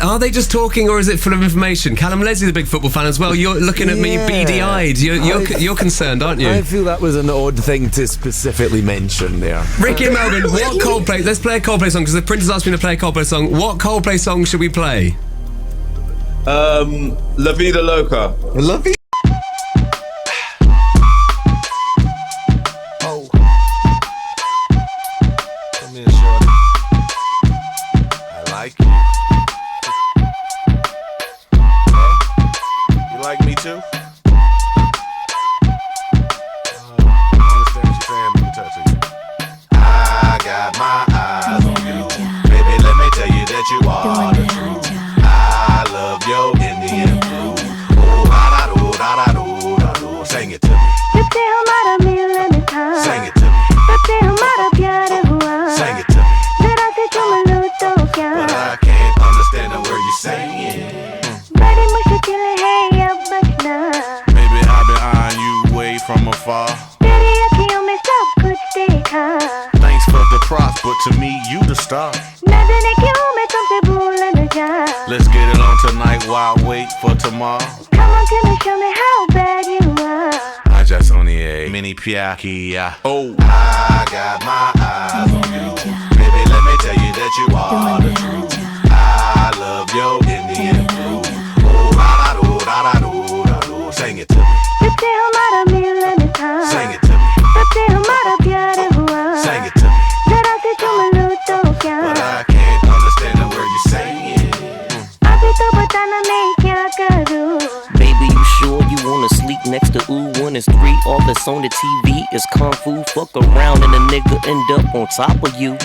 Are they just talking, or is it full of information? Callum Leslie's a big football fan as well. You're looking at me beady-eyed. You're concerned, aren't you? I feel that was an odd thing to specifically mention there. Ricky and Melvin, what Coldplay? Let's play a Coldplay song, because the printer's asked me to play a Coldplay song. What Coldplay song should we play? La Vida Loca. La Vida. To me, you the star. Let's get it on tonight while I wait for tomorrow. Come on, can you show me how bad you are? I just only a mini piakia. Oh, I got my eyes on you. Baby, let me tell you that you are the truth. I love your Indian food. Oh, da-da-do, sing it to me. Sing it to me. Sing it to me. But I can't understand the word you're saying. Baby, you sure you wanna sleep next to ooh? 1 is 3, all that's on the TV is kung fu. Fuck around and a nigga end up on top of you.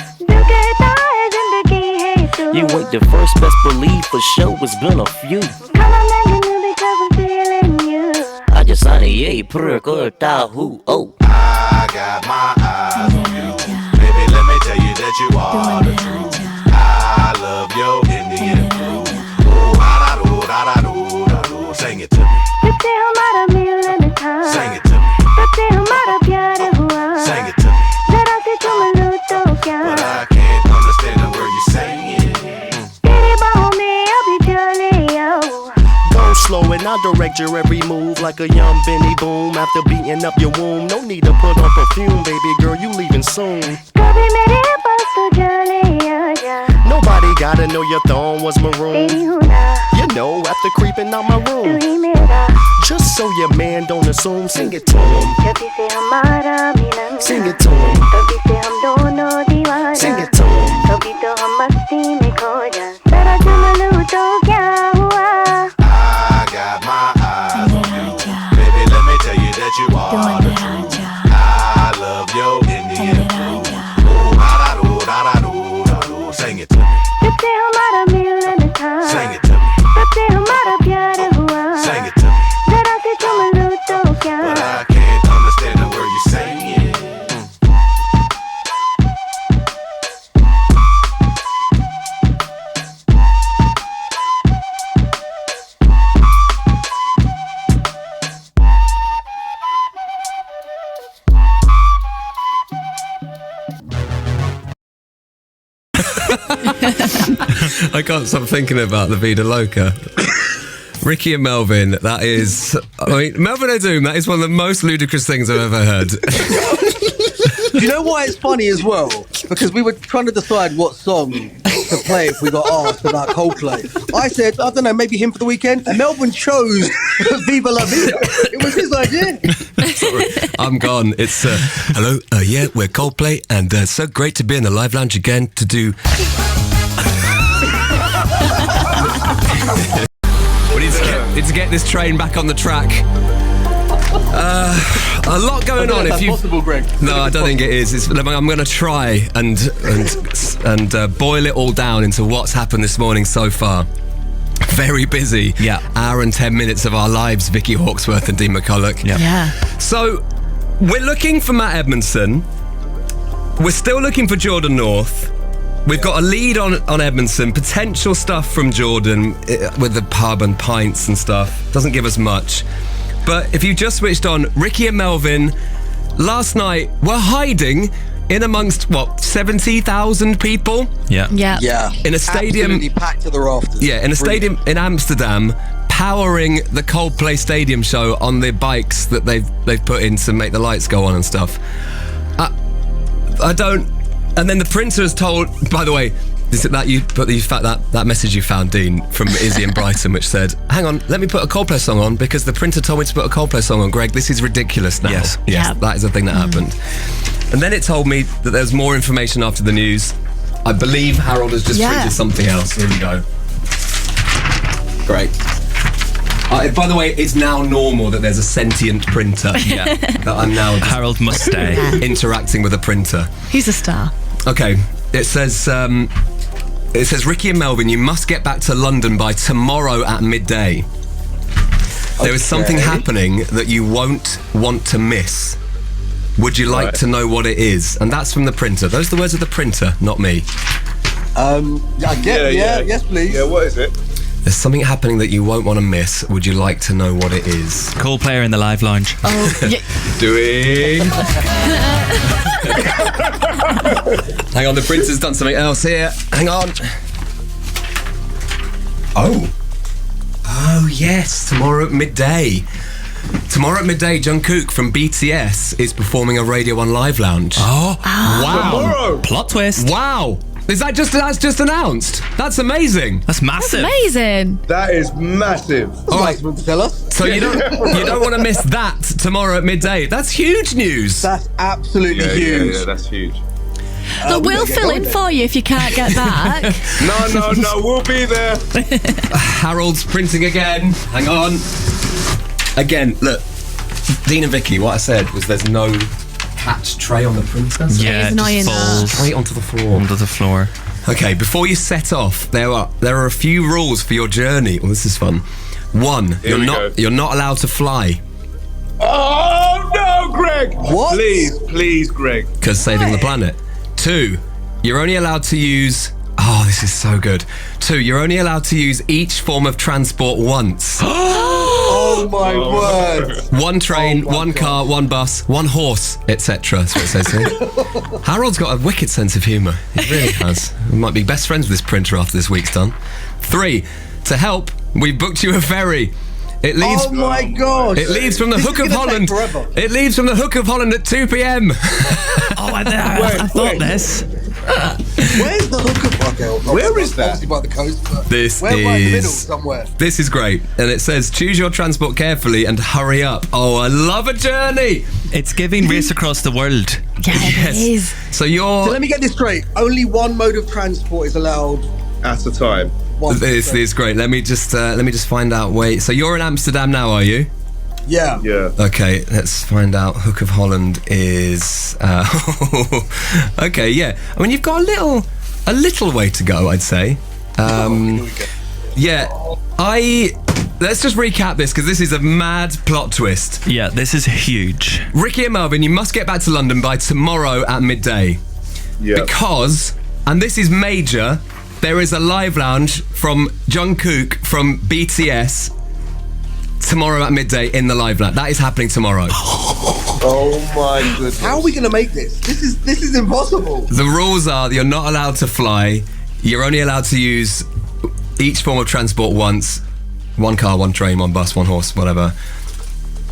You ain't the first, best believe for sure it's been a few. I just signed a yay, who? Oh, I got my eyes on you. Baby, let me tell you that you are the truth. I love your Indian food. Oh, da-da-do, sing it to me. Sing it to me. Sing it to me. But I can't understand the word you're saying. Go slow and I'll direct your every move like a young Benny Boom. After beating up your womb, no need to put on perfume, baby girl, you leaving soon. Nobody gotta know your thong was maroon. You know, after creeping out my room. Just so your man don't assume, sing it to him. Sing it to him. Sing it to him. I got my eyes on you. Baby, let me tell you that you are the truth. I love your Indian food. Oh, da-da-do, sing it to me. Sing it to me. Sing it to me. But I can't understand the word you're saying. I can't stop thinking about the Vida Loca. Ricky and Melvin, that is... I mean, Melvin O'Doom, that is one of the most ludicrous things I've ever heard. Do you know why it's funny as well? Because we were trying to decide what song to play if we got asked about Coldplay. I said, I don't know, maybe Him for the Weekend. And Melvin chose Viva La Vida. It was his idea. Sorry, I'm gone. It's, hello, yeah, we're Coldplay, and so great to be in the live lounge again to do... We need to get this train back on the track. A lot going on. If you possible, Greg. No, I don't think it is. I'm going to try and boil it all down into what's happened this morning so far. Very busy. Yeah. Hour and 10 minutes of our lives, Vicky Hawksworth and Dean McCulloch. Yeah. Yeah. So we're looking for Matt Edmondson. we're still looking for Jordan North. We've got a lead on Edmondson, potential stuff from Jordan with the pub and pints and stuff. Doesn't give us much. But if you just switched on, Ricky and Melvin last night were hiding in amongst, 70,000 people? Yeah. Yeah. In a stadium. Absolutely packed to the rafters. Yeah, in a stadium in Amsterdam, powering the Coldplay Stadium show on the bikes that they've put in to make the lights go on and stuff. I don't... And then the printer has told... By the way, that message you found, Dean, from Izzy in Brighton, which said, hang on, let me put a Coldplay song on because the printer told me to put a Coldplay song on. Greg, this is ridiculous now. Yes. That is the thing that happened. And then it told me that there's more information after the news. I believe Harold has just tweeted something else. Here we go. Great. By the way, it's now normal that there's a sentient printer. That I'm now Harold must stay. Interacting with a printer. He's a star. Okay, it says Ricky and Melvin, you must get back to London by tomorrow at midday. There is something happening that you won't want to miss. Would you like to know what it is? And that's from the printer. Those are the words of the printer, not me. Yes, please. Yeah, what is it? There's something happening that you won't want to miss. Would you like to know what it is? Call player in the live lounge. Oh, yeah. Doing. Hang on, the printer's done something else here. Hang on. Oh yes, tomorrow at midday. Tomorrow at midday, Jungkook from BTS is performing a Radio 1 Live Lounge. Oh, wow. Tomorrow. Plot twist. Wow. That's just announced? That's amazing. That's massive. That's amazing. That is massive. All right. To tell us. So you don't want to miss that tomorrow at midday. That's huge news. That's absolutely huge. Yeah, that's huge. Look, we'll fill in for you if you can't get back. No, we'll be there. Harold's printing again. Hang on. Again, look. Dean and Vicky, what I said was there's no catch tray on the printer. So Yeah, It is annoying, just falls straight onto the floor. onto the floor. Okay, before you set off, there are a few rules for your journey. Well, this is fun. One, you're not allowed to fly. Oh no, Greg! What? Please, Greg. Because saving the planet. Two, you're only allowed to use... Oh, this is so good. Two, you're only allowed to use each form of transport once. Oh my word. One train, one car, one bus, one horse, etc. That's what it says here. Harold's got a wicked sense of humour. He really has. We might be best friends with this printer after this week's done. Three, to help, we booked you a ferry. It leaves. Oh my gosh! It leaves from the Hook of Holland. It leaves from the Hook of Holland at 2 p.m. I thought this. Where's the Hook of Holland? Where is that? Obviously by the coast. But This right in the middle is. somewhere. This is great, and it says choose your transport carefully and hurry up. Oh, I love a journey. It's giving Race Across the World. Yeah, it is. So you're. So let me get this straight. Only one mode of transport is allowed. At a time. This is great. Let me just find out. Wait. So you're in Amsterdam now, are you? Yeah. Yeah. Okay, let's find out. Hook of Holland is. Okay, yeah. I mean, you've got a little way to go, I'd say. Yeah. Let's just recap this because this is a mad plot twist. Yeah, this is huge. Ricky and Melvin, you must get back to London by tomorrow at midday. Yeah. Because, and this is major, there is a live lounge from Jungkook from BTS tomorrow at midday in the live lounge. That is happening tomorrow. Oh my goodness. How are we going to make this? This is impossible. The rules are that you're not allowed to fly. You're only allowed to use each form of transport once. One car, one train, one bus, one horse, whatever.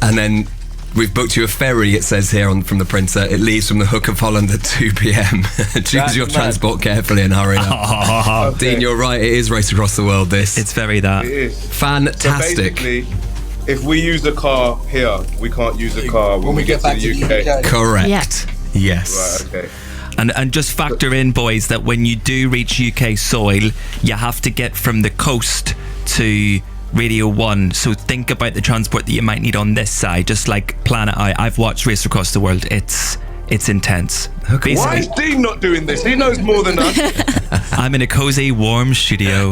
And then we've booked you a ferry, it says here from the printer. It leaves from the Hook of Holland at 2 p.m. Choose your transport carefully and hurry up. Okay. Dean, you're right. It is Race Across the World, this. It's very that. It is. Fantastic. So basically, if we use a car here, we can't use a car when we get to the UK. Correct. Yeah. Yes. Right, okay. And just factor in, boys, that when you do reach UK soil, you have to get from the coast to Radio 1. So think about the transport that you might need on this side. Just like plan it out. I've watched Race Across the World. It's intense. Why is Dean not doing this? He knows more than us. I'm in a cozy, warm studio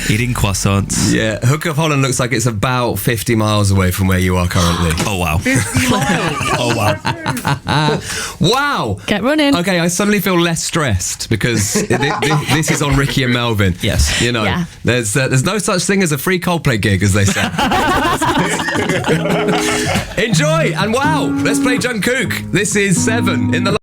eating croissants. Yeah, Hookup Holland looks like it's about 50 miles away from where you are currently. Oh, wow. 50 miles? Oh, wow. Wow. Get running. Okay, I suddenly feel less stressed because this is on Ricky and Melvin. Yes. You know, Yeah. there's no such thing as a free Coldplay gig, as they say. Enjoy, and wow, let's play Jungkook. This is 7 in the...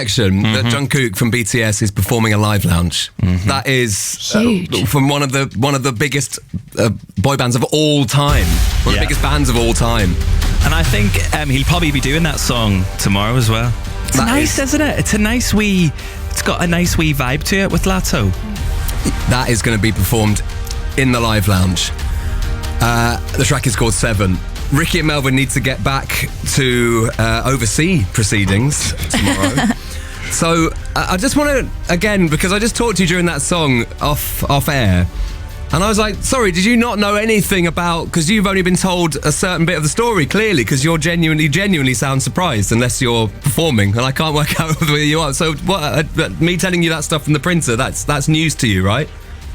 connection that Jungkook from BTS is performing a live lounge. That is from one of the biggest boy bands of all time. One of the biggest bands of all time. And I think he'll probably be doing that song tomorrow as well. It's nice, isn't it? It's got a nice wee vibe to it with Lato. That is going to be performed in the live lounge. The track is called 7. Ricky and Melvin need to get back to oversee proceedings tomorrow. So I just want to, again, because I just talked to you during that song off air, and I was like, sorry, did you not know anything about, because you've only been told a certain bit of the story, clearly, because you're genuinely sound surprised unless you're performing, and I can't work out whether you are. So what? Me telling you that stuff from the printer, that's news to you, right?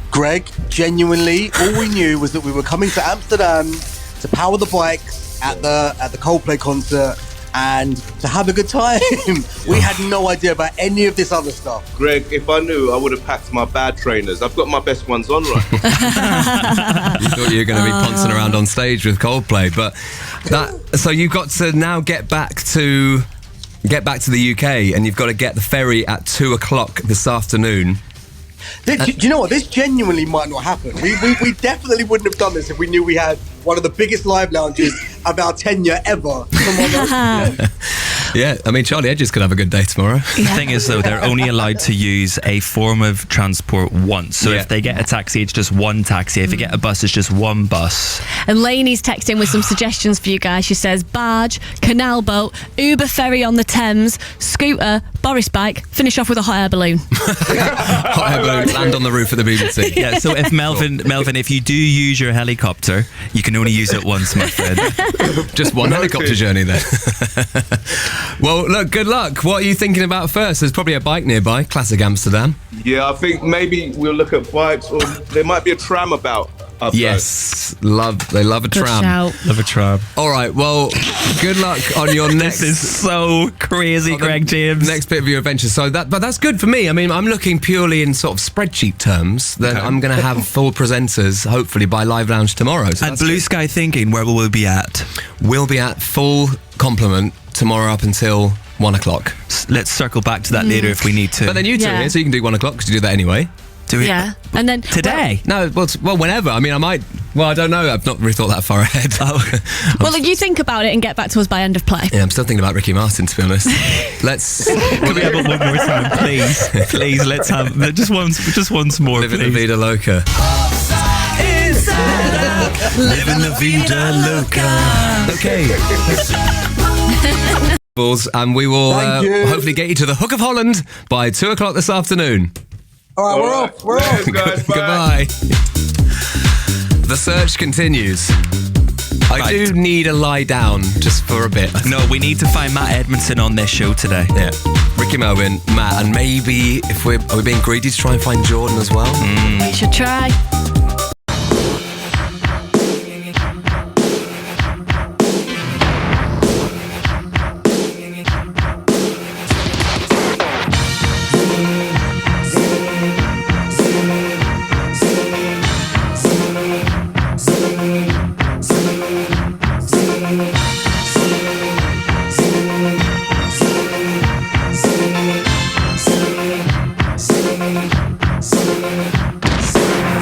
Greg, genuinely, all we knew was that we were coming to Amsterdam to power the bikes at the Coldplay concert and to have a good time. We had no idea about any of this other stuff. Greg, if I knew, I would have packed my bad trainers. I've got my best ones on, right? You thought you were going to be pouncing around on stage with Coldplay, but so you've got to now get back to the UK, and you've got to get the ferry at 2:00 this afternoon. Do you know what? This genuinely might not happen. We definitely wouldn't have done this if we knew we had one of the biggest live lounges of our tenure ever. Yeah, I mean, Charlie Edges could have a good day tomorrow. The thing is, though, they're only allowed to use a form of transport once. So if they get a taxi, it's just one taxi. If they get a bus, it's just one bus. And Lainey's texting with some suggestions for you guys. She says barge, canal boat, Uber ferry on the Thames, scooter, Boris bike, finish off with a hot air balloon. Hot air balloon, land on the roof of the BBC. Yeah, so if Melvin, if you do use your helicopter, you can only use it once, my friend. Just one helicopter journey then. Well, look, good luck. What are you thinking about first? There's probably a bike nearby. Classic Amsterdam. Yeah, I think maybe we'll look at bikes, or there might be a tram about. Yes, they love a tram. Love a tram. All right, well, good luck on your next. This is so crazy, Greg James. Next bit of your adventure. So but that's good for me. I mean, I'm looking purely in sort of spreadsheet terms. That I'm going to have full presenters, hopefully by Live Lounge tomorrow. So and Blue Sky Thinking, where will we be at? We'll be at full complement tomorrow up until 1:00. Let's circle back to that later if we need to. But then you two here, so you can do 1:00 because you do that anyway. Do we? Yeah, and then today? Well, whenever. I mean, I might. Well, I don't know. I've not really thought that far ahead. Well, you think about it and get back to us by end of play. Yeah, I'm still thinking about Ricky Martin, to be honest. Can we have it one more time, please? Please, let's have just once more. Living La Vida Loca. Living La Vida Loca. Okay. And we will hopefully get you to the Hook of Holland by 2:00 this afternoon. All right, we're off. We're off. Guys, Goodbye. The search continues. I do need a lie down just for a bit. No, we need to find Matt Edmondson on this show today. Yeah. Ricky Melvin, Matt, and maybe if are we being greedy to try and find Jordan as well? We should try.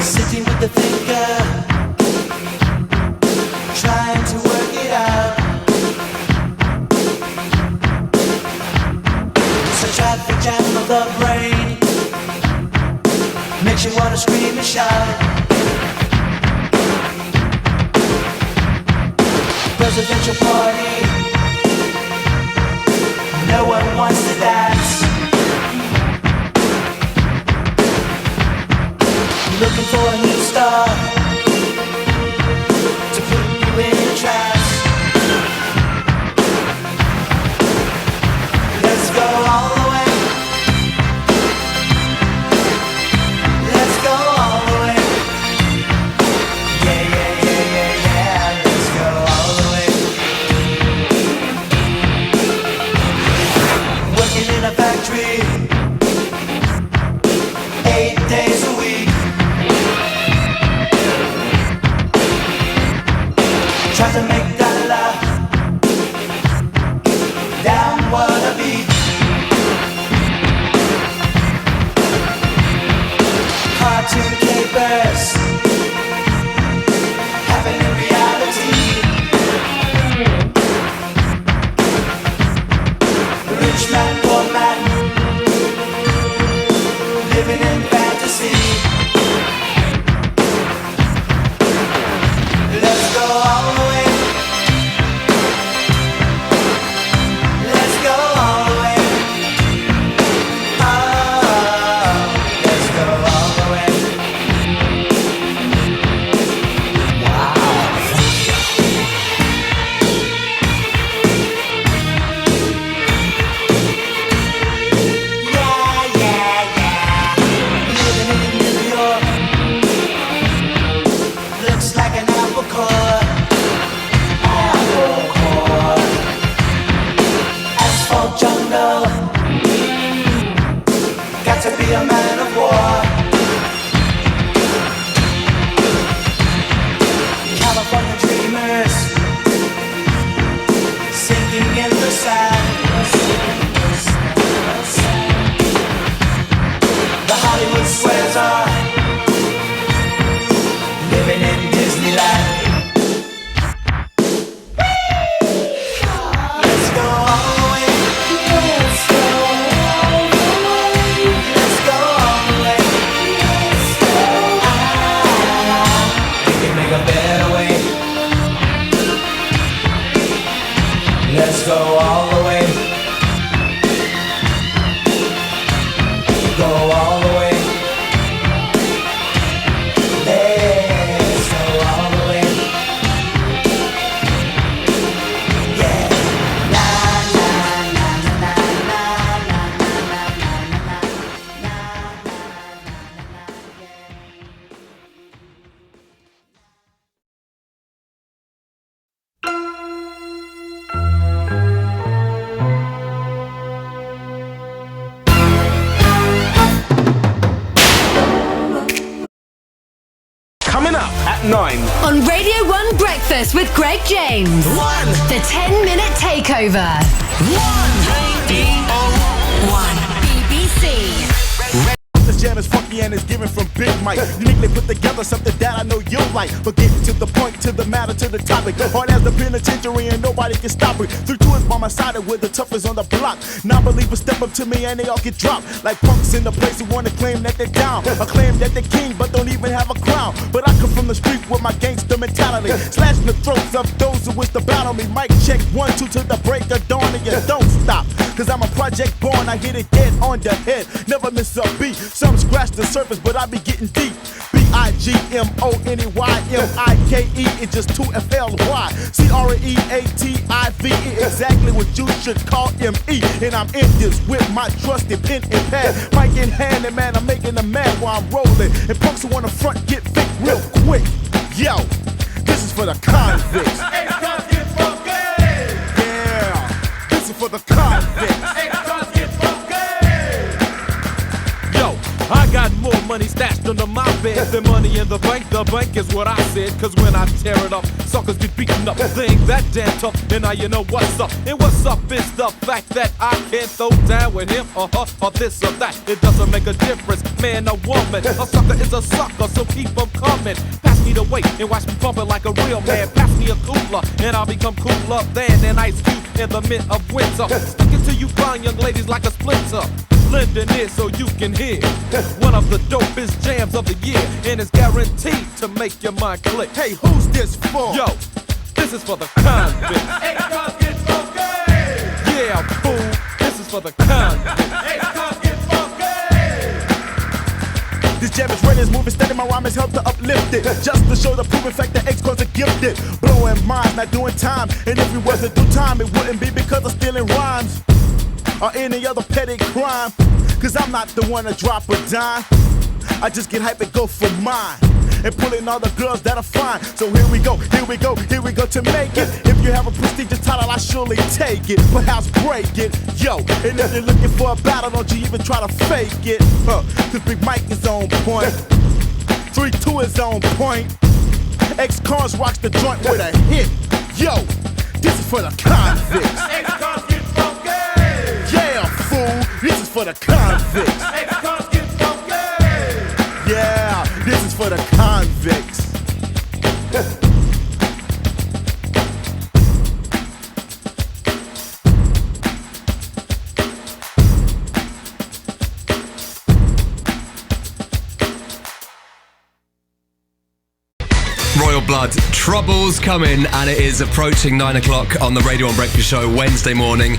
Sitting with the thinker, trying to work it out. It's a traffic jam of the brain, makes you wanna scream and shout. Presidential party, no one wants to dance. Looking for a new star to put you in a trance. Let's go all the way. Let's go all the way. Yeah, yeah, yeah, yeah, yeah. Let's go all the way. Working in a factory 8 days a week. coming up at 9. On Radio 1 Breakfast with Greg James. The 10-minute takeover. 1 BBC. This jam is funky and it's given from Big Mike. Uniquely put together something that I know you'll like. But getting to the point, to the matter, to the topic. Hard as the penitentiary and nobody can stop it. 3-2 is by my side with the toughest on the block. Non-believers step up to me and they all get dropped. Like punks in the place who wanna claim that they're down. Or claim that they're king but don't even have a crown. But I come from the street with my gangster mentality. Slashing the throats of those who wish to battle me. Mic check 1, 2 to the break of dawn and you don't stop. Cause I'm a project born, I hit it dead on the head. Never miss a beat. Some scratch the surface, but I be getting deep. BIGMONEYMIKE, it's just 2FLY. CREATIVE, exactly what you should call ME. And I'm in this with my trusted pen and pad. Mic in hand, and man, I'm making a mad while I'm rolling. And punks who on the front get fit real quick. Yo, this is for the convicts. Yeah, this is for the convicts. I got more money stashed under my bed than money in the bank. The bank is what I said, cause when I tear it up, suckers get beaten up. They ain't that damn tough, and now you know what's up. And what's up is the fact that I can't throw down with him or her or this or that. It doesn't make a difference, man or woman. A sucker is a sucker, so keep them coming. Pass me the weight and watch me bumping like a real man. Pass me a cooler, and I'll become cooler than an ice cube in the mid of winter. Stick it to you fine young ladies like a splinter. Lending it so you can hear one of the dopest jams of the year, and it's guaranteed to make your mind click. Hey, who's this for? Yo, this is for the convicts. Yeah, fool, this is for the convicts. This jam is ready, it's moving steady, my rhyme has helped to uplift it. Just to show the proven fact that X cause are gifted. Blowing minds, not doing time. And if it wasn't do time, it wouldn't be because of stealing rhymes or any other petty crime. Cause I'm not the one to drop a dime. I just get hype and go for mine. And pull in all the girls that are fine. So here we go, here we go, here we go to make it. If you have a prestigious title, I surely take it. Perhaps break it, yo. And if you're looking for a battle, don't you even try to fake it. Cause Big Mike is on point. 3-2 is on point. X-Cons rocks the joint with a hit. Yo, this is for the convicts. Yeah, fool, this is for the convicts. Yeah, this is for the convicts. Royal Blood, Trouble's coming, and it is approaching 9 o'clock on the Radio 1 Breakfast Show Wednesday morning.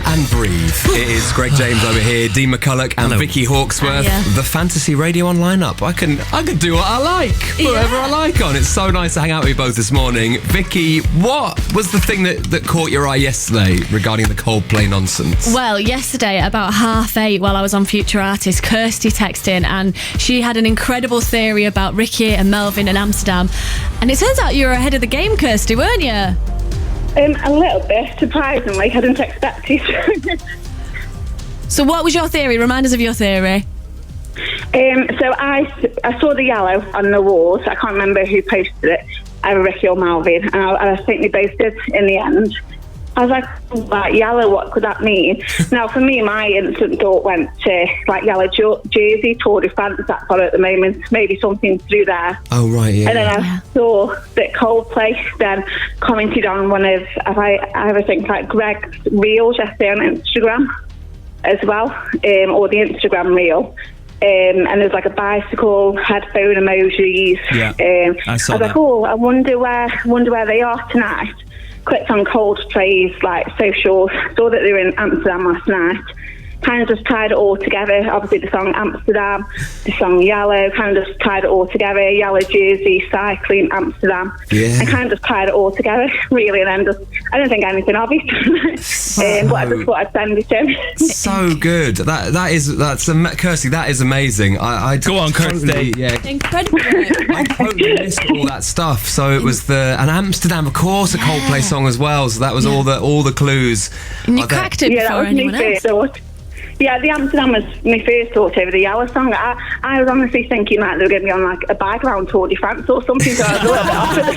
And breathe. It is Greg James over here, Dean McCulloch and Vicky Hawksworth. The Fantasy Radio 1 lineup. I can do what I like, whatever I like on. It's so nice to hang out with you both this morning. Vicky, what was the thing that caught your eye yesterday regarding the Coldplay nonsense? Well, yesterday about 8:30 while I was on Future Artist, Kirsty texted in and she had an incredible theory about Ricky and Melvin and Amsterdam. And it turns out you were ahead of the game, Kirsty, weren't you? A little bit, surprisingly. I didn't expect it. So what was your theory? Remind us of your theory. So I saw the yellow on the walls. I can't remember who posted it, either Ricky or Malvin. And I think they both did in the end. I was like, that yellow, what could that mean? Now, for me, my instant thought went to, like, yellow jersey, Tour de France, that's on at the moment. Maybe something to do there. Oh, right, yeah. And then I saw that Coldplay then commented on one of, I think, like, Greg's reels yesterday on Instagram as well, or the Instagram reel. And there's like a bicycle, headphone emojis. Yeah, I saw was like, oh, I wonder where they are tonight. Clicked on Coldplay's like socials, saw that they were in Amsterdam last night. Kind of just tied it all together. Obviously the song Amsterdam, the song Yellow, kind of just tied it all together. Yellow jersey, cycling, Amsterdam. Yeah. And kind of just tied it all together, really. And then just, I didn't think anything of it. But I just thought I'd send it in. So good. Kirsty, that is amazing. Go on, Kirsty. Yeah. Incredible. I totally missed all that stuff. So it was an Amsterdam, of course, a Coldplay song as well. So that was all the clues. And you cracked it before anyone else. Yeah, the Amsterdam was my first thought over the Yellow song. I was honestly thinking that they were going to be on like a bike around Tour de France or something, so I was a little bit off at the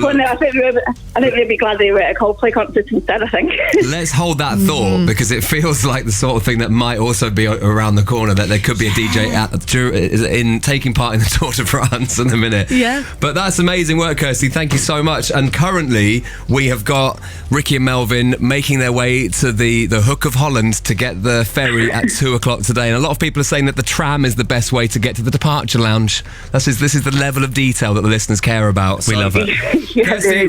Well, no, I think they'd be glad they were at a Coldplay concert instead, I think. Let's hold that thought, because it feels like the sort of thing that might also be around the corner, that there could be a DJ in taking part in the Tour de France in a minute. Yeah. But that's amazing work, Kirsty. Thank you so much. And currently, we have got Ricky and Melvin making their way to the Hook of Holland to get the ferry at 2 o'clock today. And a lot of people are saying that the tram is the best way to get to the departure lounge. This is the level of detail that the listeners care about. We love it. Kirsty,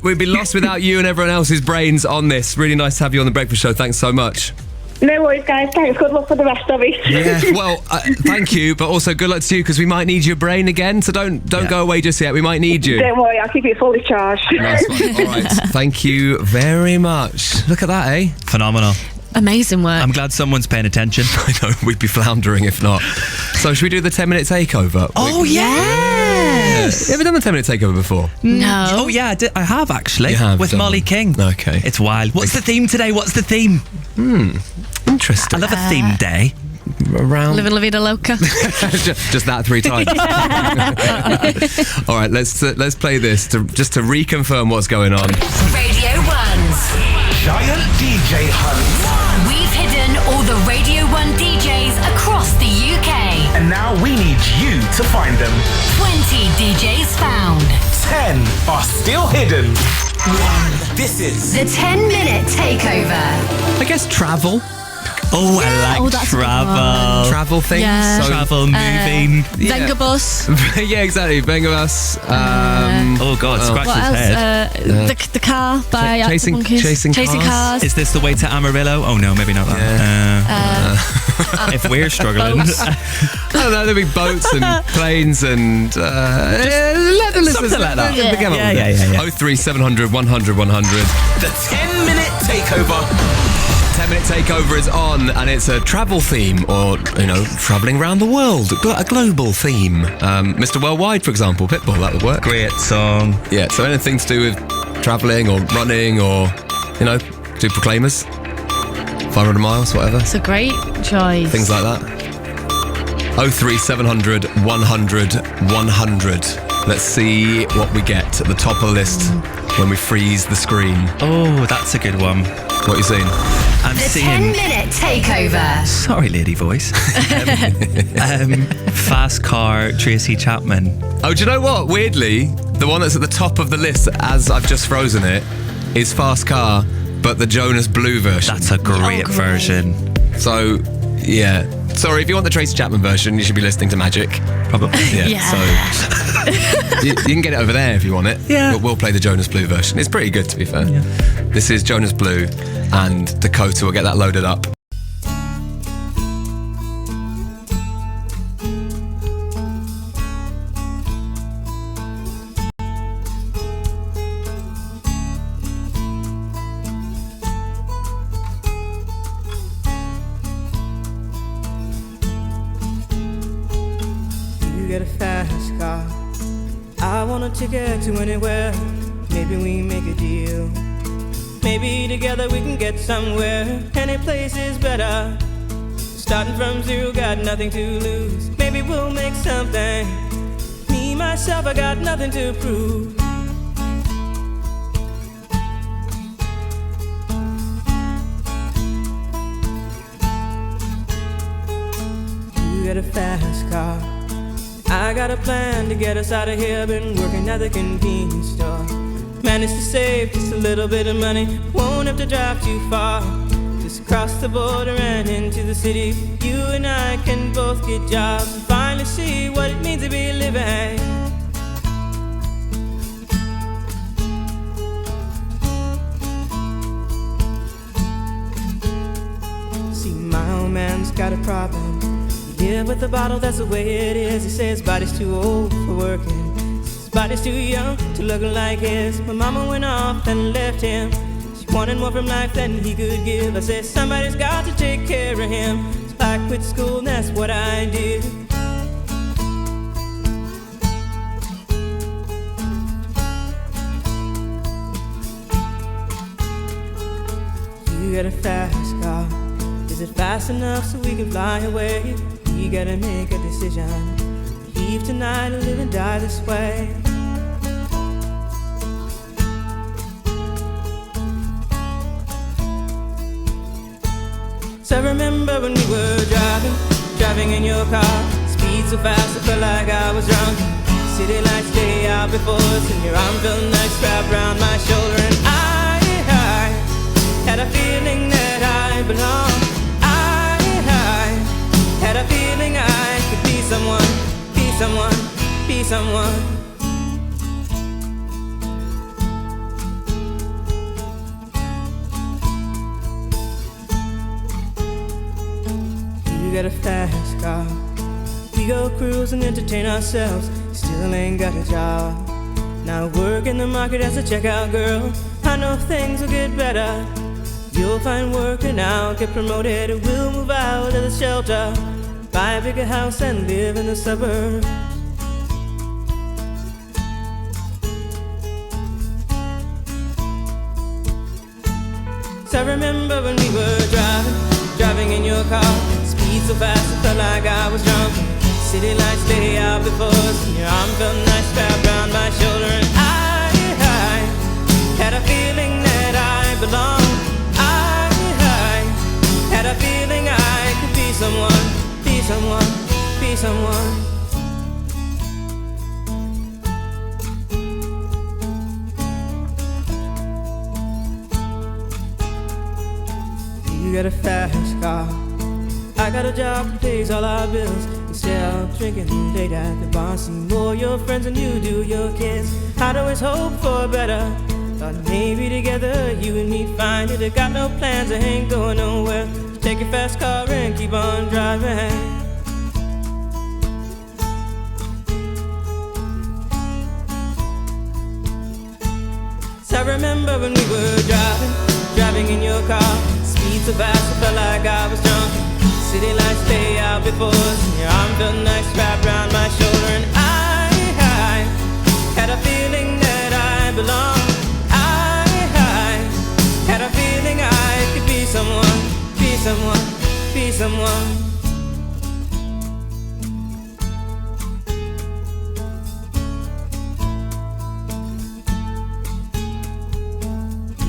we'd be lost without you and everyone else's brains on this. Really nice to have you on the Breakfast Show. Thanks so much. No worries, guys. Thanks. Good luck for the rest of it. Yeah, well, thank you, but also good luck to you, because we might need your brain again, so don't go away just yet. We might need you. Don't worry, I'll keep you fully charged. Nice one. All right, thank you very much. Look at that, eh? Phenomenal. Amazing work. I'm glad someone's paying attention. I know, we'd be floundering if not. So should we do the 10-minute takeover? Oh, yes! You ever done the 10-minute takeover before? No. Oh, yeah, I have actually. You have with done Molly one. King. Okay. It's wild. What's the theme today? What's the theme? Interesting. I love a theme day. Around Living La Vida Loca. just that 3 times. All right, let's play this just to reconfirm what's going on. Radio 1's Giant DJ Hunt. We've hidden all the Radio 1 DJs across the UK. And now we need you to find them. 20 DJs found. 10 are still hidden. 1. This is The 10-minute takeover. I guess travel. Oh, I like that's a good travel. Travel things. Yeah. So, Travel, moving. Venga Bus. yeah, exactly. Venga Bus. Oh, God, scratch What his else? head. The car by Chasing- Arctic Monkeys. Chasing Cars. Is this the way to Amarillo? Oh, no, maybe not that. If we're struggling. I don't know, there'll be boats and planes and let the listeners something like that. get on with it. Yeah. 03700 100 100. the 10-minute takeover. 10-minute takeover is on, and it's a travel theme, or travelling around the world, a global theme. Mr. Worldwide, for example, Pitbull, that would work. Great song. Yeah, so anything to do with travelling or running, or do Proclaimers, 500 miles, whatever. It's a great choice. Things like that. 03700 100 100. Let's see what we get at the top of the list when we freeze the screen. Oh, that's a good one. What are you seeing? I'm The seeing... 10-minute takeover. Sorry, lady voice. Fast Car, Tracy Chapman. Oh, do you know what? Weirdly, the one that's at the top of the list, as I've just frozen it, is Fast Car, but the Jonas Blue version. That's a great version. So, yeah. Sorry, if you want the Tracy Chapman version, you should be listening to Magic. Probably. Yeah. So, you can get it over there if you want it. Yeah. We'll play the Jonas Blue version. It's pretty good, to be fair. Yeah. This is Jonas Blue and Dakota. We'll get that loaded up. Get a fast car. I want a ticket to anywhere. Maybe we make a deal. Maybe together we can get somewhere. Any place is better. Starting from zero, got nothing to lose. Maybe we'll make something. Me, myself, I got nothing to prove. You get a fast car. I got a plan to get us out of here. Been working at the convenience store. Managed to save just a little bit of money. Won't have to drive too far. Just cross the border and into the city. You and I can both get jobs and finally see what it means to be living. See, my old man's got a problem. Yeah, with the bottle, that's the way it is. He says his body's too old for working. His body's too young to look like his. My mama went off and left him. She wanted more from life than he could give. I said, somebody's got to take care of him. So I quit school and that's what I did. You got a fast car. fast enough so we can fly away? We gotta make a decision. Leave tonight or live and die this way. So I remember when we were driving in your car. Speed so fast I felt like I was drunk. City lights lay out before us, and your arm felt nice wrapped around my shoulder. And I had a feeling that I belonged. I had a feeling I could be someone, be someone, be someone. You got a fast car. We go cruise and entertain ourselves. Still ain't got a job. Now work in the market as a checkout girl. I know things will get better. You'll find work and I'll get promoted. We'll move out of the shelter, buy a bigger house and live in the suburbs. So I remember when we were driving in your car. Speed so fast I felt like I was drunk. City lights lay out before us, and your arm felt nice wrapped around my shoulder. And I had a feeling that I belonged. I had a feeling I could be someone, be someone, be someone. You got a fast car. I got a job that pays all our bills. Instead of drinking late at the bar, see more your friends than you do your kids. I'd always hope for better. Thought maybe together you and me find it. I got no plans, I ain't going nowhere. Take your fast car and keep on driving. So I remember when we were driving in your car. Speed so fast I felt like I was drunk. City lights lay out before us, and your arm felt nice wrapped around my shoulder. And I had a feeling that I belonged. I had a feeling I could be someone, be someone, be someone.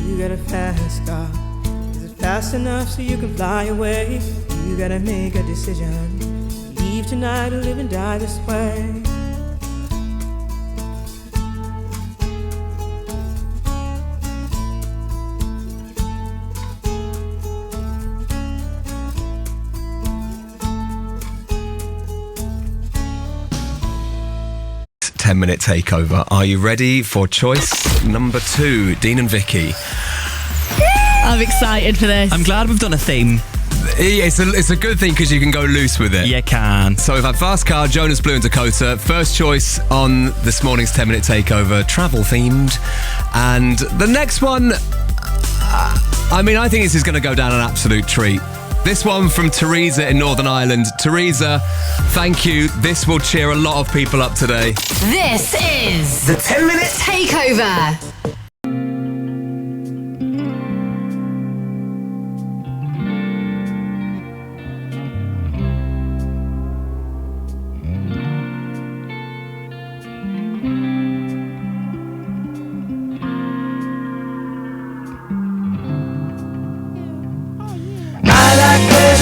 You got a fast car. Is it fast enough so you can fly away? You gotta make a decision. Leave tonight or live and die this way. Ten-minute takeover. Are you ready for choice number 2? Dean and Vicky. I'm excited for this. I'm glad we've done a theme. It's a good thing because you can go loose with it. You can. So we've had Fast Car, Jonas Blue and Dakota. First choice on this morning's 10-minute takeover, travel themed. And the next one, I think this is going to go down an absolute treat. This one from Teresa in Northern Ireland. Teresa, thank you. This will cheer a lot of people up today. This is the 10-minute takeover.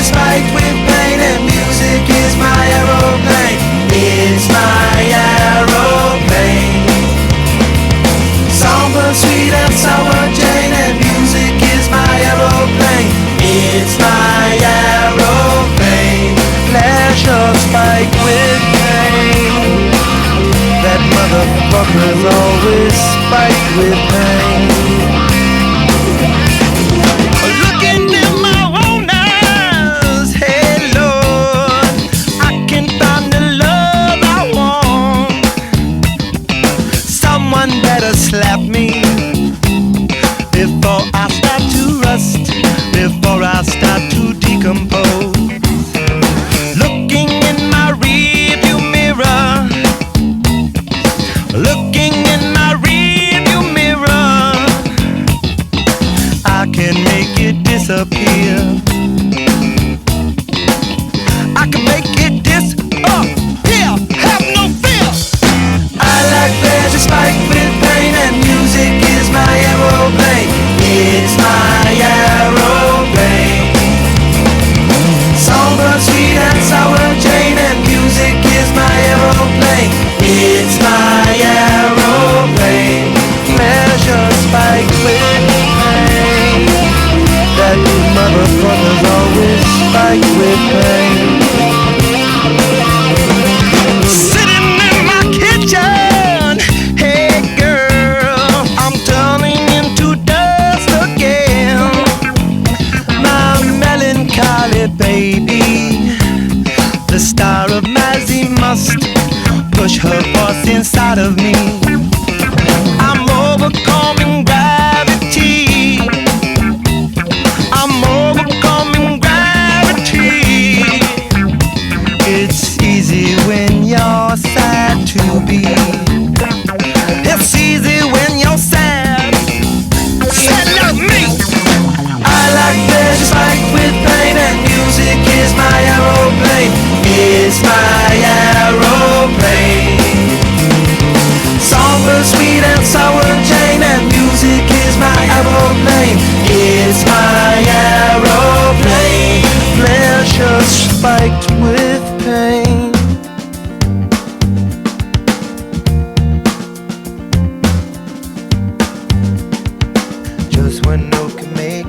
Spiked with pain and music is my aeroplane. It's my aeroplane. Songbird sweet and sour Jane and music is my aeroplane. It's my aeroplane. Flash of spike with pain. That motherfucker's always spiked with pain. Looking in my own eyes, hey Lord, I can find the love I want. Someone better slap me before I start to rust, before I start to decompose. Looking in my rearview mirror, looking in my rearview mirror. must push her force inside of me. I'm overcoming gravity. I'm overcoming gravity. It's easy when you're sad to be. It's easy when you're sad. Sad like me. I like pleasure spiked with pain, and music is my aeroplane. It's my aeroplane. Songbird sweet and sour Jane, and music is my aeroplane. It's my aeroplane. Pleasure spiked with pain. Just one note can make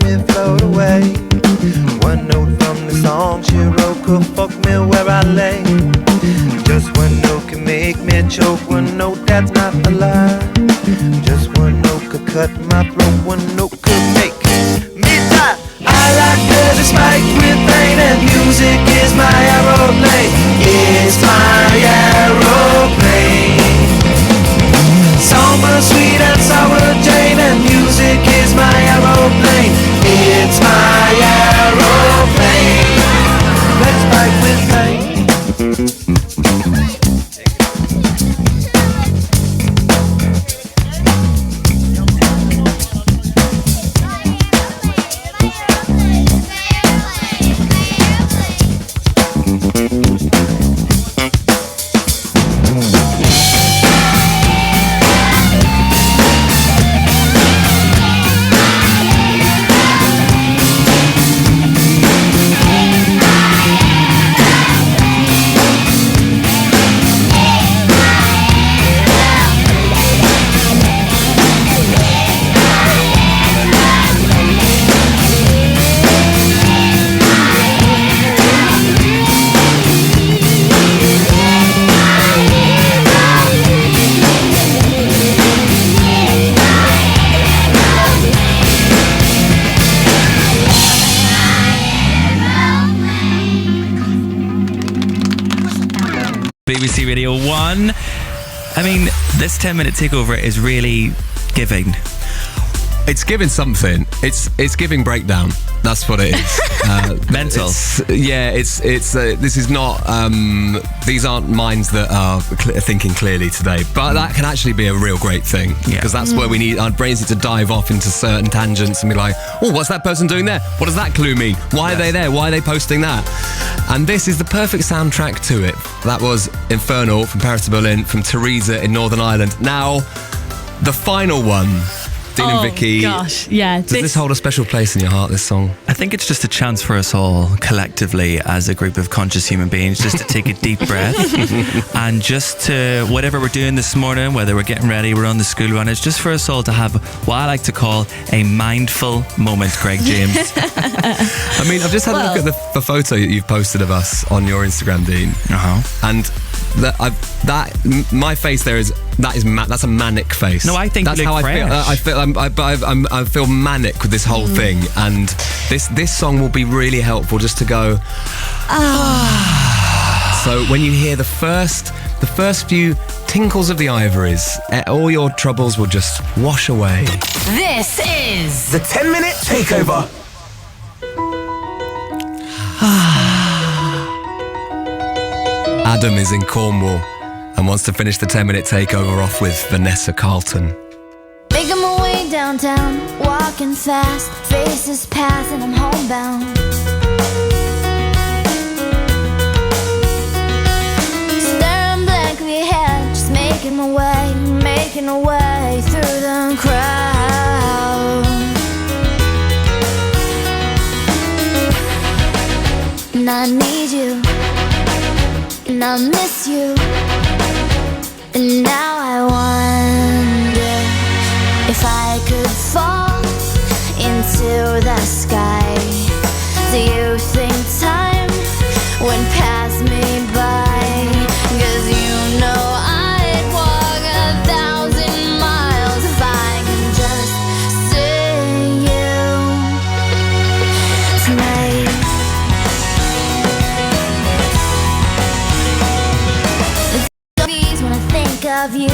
me float away. One note from the song she wrote could fuck me where I lay. Just one note can make me choke. One note that's not a lie. Just one note could cut my throat. One note could make me die. I like pleasure spiked with pain, and music is my aeroplane. It's my aeroplane. Songbird sweet and sour Jane, and music is my aeroplane. It's my aeroplane. Let's fight with pain. BBC Radio 1. I mean, this 10-minute takeover is really giving. It's giving something. It's giving breakdown. That's what it is. Mental. This is not. These aren't minds that are thinking clearly today, but that can actually be a real great thing, because that's where we need our brains need to dive off into certain tangents and be like, oh, what's that person doing there? What does that clue mean? Why are they there? Why are they posting that? And this is the perfect soundtrack to it. That was Infernal from Paris to Berlin from Teresa in Northern Ireland. Now, the final one. Dean and Vicky. Gosh, yeah. Does this hold a special place in your heart, this song? I think it's just a chance for us all, collectively, as a group of conscious human beings, just to take a deep breath and just to, whatever we're doing this morning, whether we're getting ready, we're on the school run, it's just for us all to have what I like to call a mindful moment, Craig James. I mean, I've just had a look at the photo that you've posted of us on your Instagram, Dean. And my face there that's a manic face. No, I think that's how I feel. I feel manic with this whole thing, and this song will be really helpful just to go. So when you hear the first few tinkles of the ivories, all your troubles will just wash away. This is the 10-minute takeover. Adam is in Cornwall and wants to finish the 10-minute takeover off with Vanessa Carlton. Making my way downtown, walking fast, faces pass and I'm homebound. Staring blankly ahead, just making my way through the crowd. And I need you, and I miss you, and now I wonder if I could fall into the sky. Do you think time would pass me by? 'Cause you know I'd walk 1,000 miles if I could just see you tonight. of you.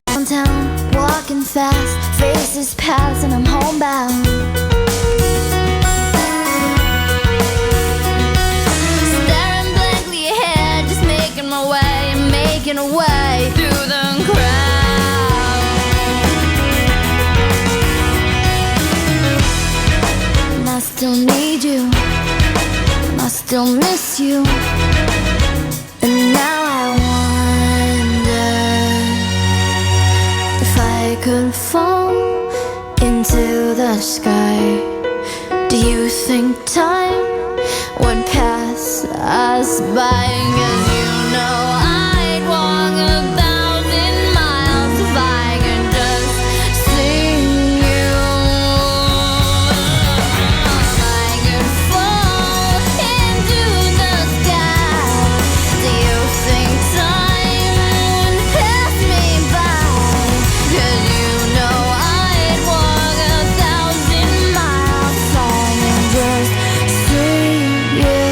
Downtown, walking fast, faces pass and I'm homebound. Staring blankly ahead, just making my way, making a way through the crowd. And I still need you, and I still miss you. And now I wonder if I could fall into the sky. Do you think time would pass us by? 'Cause you know I'd walk 1,000 miles if I could just see you. If I could fall into the sky, do you think time would pass me by? 'Cause you know I'd walk 1,000 miles if I could just see you.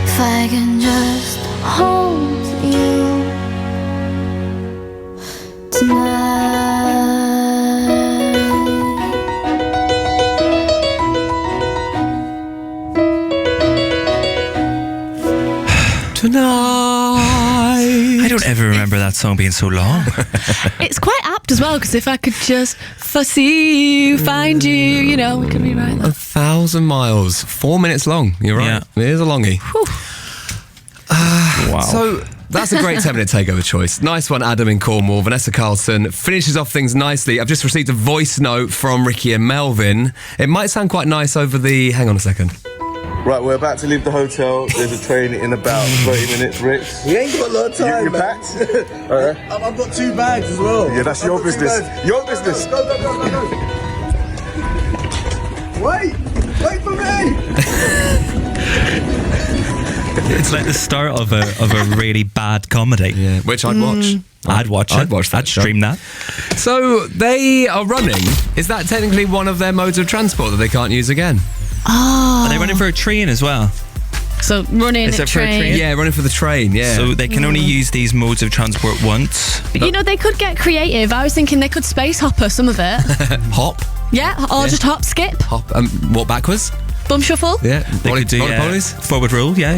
If I can just hold you Tonight. I don't ever remember that song being so long. It's quite apt as well, because if I could just see you, find you, you know, we could be right there. 1,000 miles, 4 minutes long. You're right. Yeah. It is a longie. Wow. So that's a great 10-minute takeover choice. Nice one, Adam in Cornwall. Vanessa Carlson finishes off things nicely. I've just received a voice note from Ricky and Melvin. It might sound quite nice over the... Hang on a second. Right, we're about to leave the hotel. There's a train in about 30 minutes, Rich. We ain't got a lot of time, You're man. packed? All right. I've got 2 bags as well. Yeah, that's your business. Your business. Go. Wait for me. It's like the start of a really bad comedy. Yeah, which I'd watch. I'd watch it. I'd watch that I'd stream that. So they are running. Is that technically one of their modes of transport that they can't use again? Oh. Are they running for a train as well? So running Is a it for a train. train? Yeah, running for the train, yeah. So they can only use these modes of transport once. You know, they could get creative. I was thinking they could space hopper some of it. Hop. Yeah, or Yeah. just hop, skip, Hop. Walk backwards. bum shuffle. Yeah. They could do Polies. forward roll, yeah.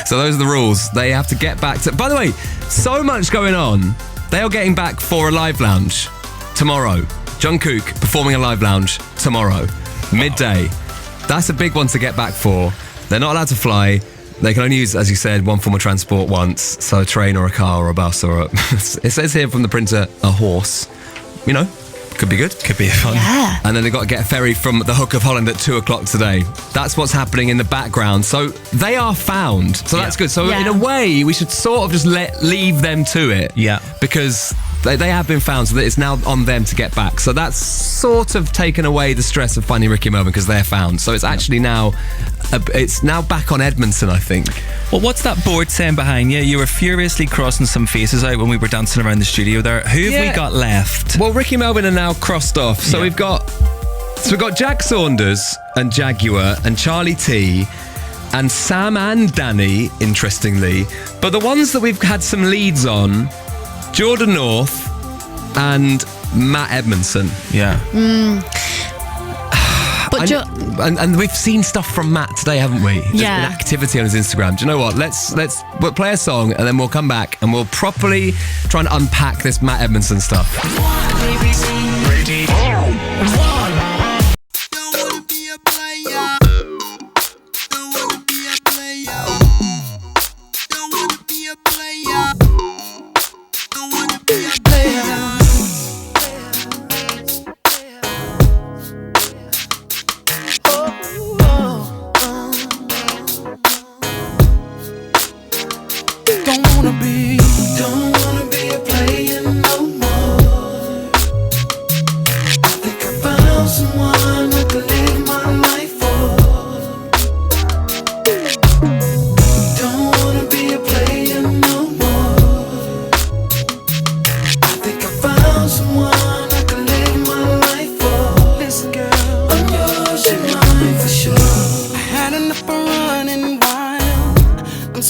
So those are the rules. They have to get back to... By the way, so much going on. They are getting back for a live lounge tomorrow. Jungkook performing a live lounge tomorrow. Midday. That's a big one to get back for. They're not allowed to fly. They can only use, as you said, one form of transport once. So a train or a car or a bus or a... It says here from the printer, a horse. You know, could be good. Could be fun. Yeah. And then they've got to get a ferry from the Hook of Holland at 2 o'clock today. That's what's happening in the background. So they are found. So that's good. So Yeah. in a way, we should sort of just leave them to it. Yeah. Because they have been found, so that it's now on them to get back. So that's sort of taken away the stress of finding Ricky and Melvin because they're found. So it's actually now, it's now back on Edmondson, I think. Well, what's that board saying behind you? You were furiously crossing some faces out when we were dancing around the studio there. Who have we got left? Well, Ricky and Melvin are now crossed off. So we've got Jack Saunders and Jaguar and Charlie T and Sam and Danny, interestingly. But the ones that we've had some leads on, Jordan North and Matt Edmondson. Yeah. But and we've seen stuff from Matt today, haven't we? There's Yeah. been activity on his Instagram. Do you know what? We'll play a song and then we'll come back and we'll properly try and unpack this Matt Edmondson stuff. Don't wanna be a player no more.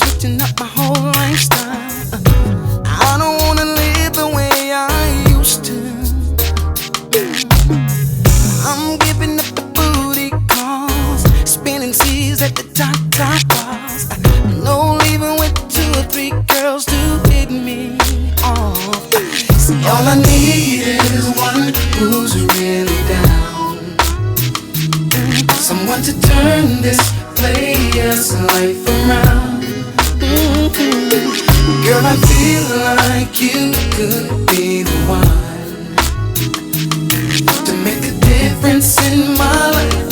switching up my whole lifestyle. I don't wanna live the way I used to. I'm giving up the booty calls, spinning seas at the top bars. No leaving with 2 or 3 girls to hit me off. See, all I need is one who's really down, someone to turn this player's life around. Girl, I feel like you could be the one to make a difference in my life.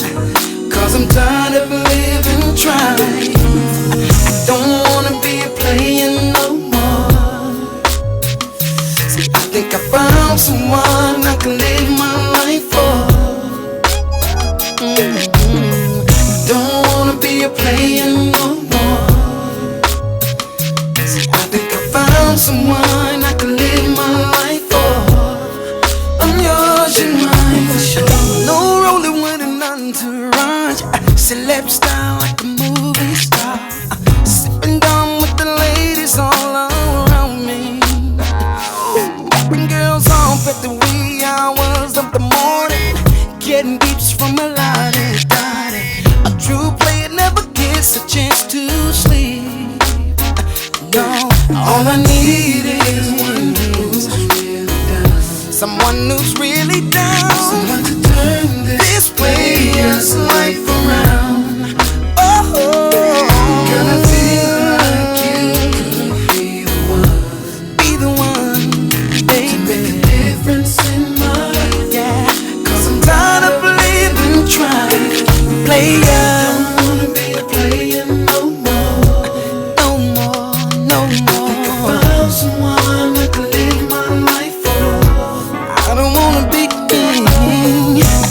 Cause I'm tired of living trying. I don't wanna be a player no more. See, I think I found someone I can live my life for. Don't wanna be a player no more. See, I think I found someone I can live my life for. I'm yours, you're mine for sure. No rolling with an entourage, celeb style like a movie star. Sipping down with the ladies all around me. Bring girls off at the wee hours of the morning, getting beeps from a lot of daddy. A true player never gets a chance to sleep. No, all I need is one who's really down, someone who's really down, someone to turn this player's life around. Oh, girl, I feel like you could be the one, baby, to make a difference in my life. Yeah, cause I'm tired of living trying. Player, don't wanna be a player no more, no more, no more. I think I found someone I can live my life for. I don't wanna be king,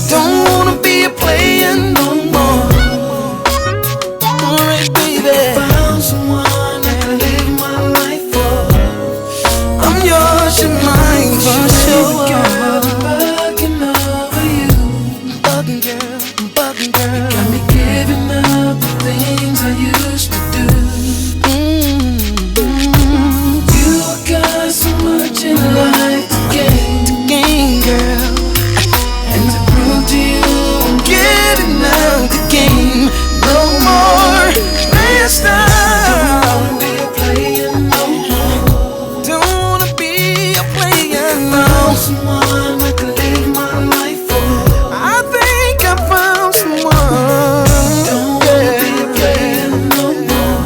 don't wanna be a player no more. Alright, baby, I found someone I can live my life for. I'm yours, you're mine for sure. Girl, I'm bugging over you, bugging girl, bugging girl. You got me giving up the things I used to do. You got so much in life to gain, girl, and to prove to you I'm getting out the game. No more playing style. Don't wanna be a player no more. Don't wanna be a player no. Someone I can live my life for. I think I found someone. Don't wanna be a player no more.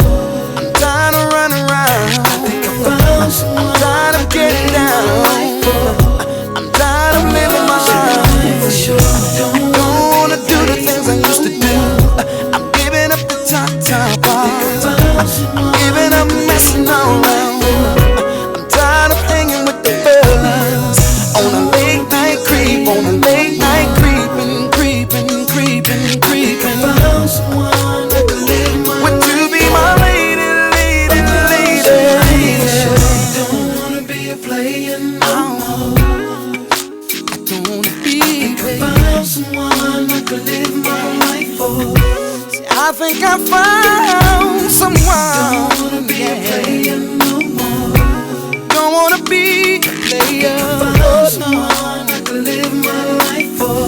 I'm tired of running around. I think I found someone. I'm tired of getting down. I'm tired of living my life for sure. Don't wanna do the things I used to do. I'm giving up the top bars. I'm giving up messing around. I'm tired of hanging with the fellas on a late night creep, on a late night creeping, creeping, creeping, creeping. Found someone that could live my life. Would you be my lady, lady, lady? Don't wanna be a player no more. I don't wanna be a player. Found someone I could live my life for. See, I think I found someone. Don't wanna be a player no more. Don't wanna be a player. Found someone I could live my life for.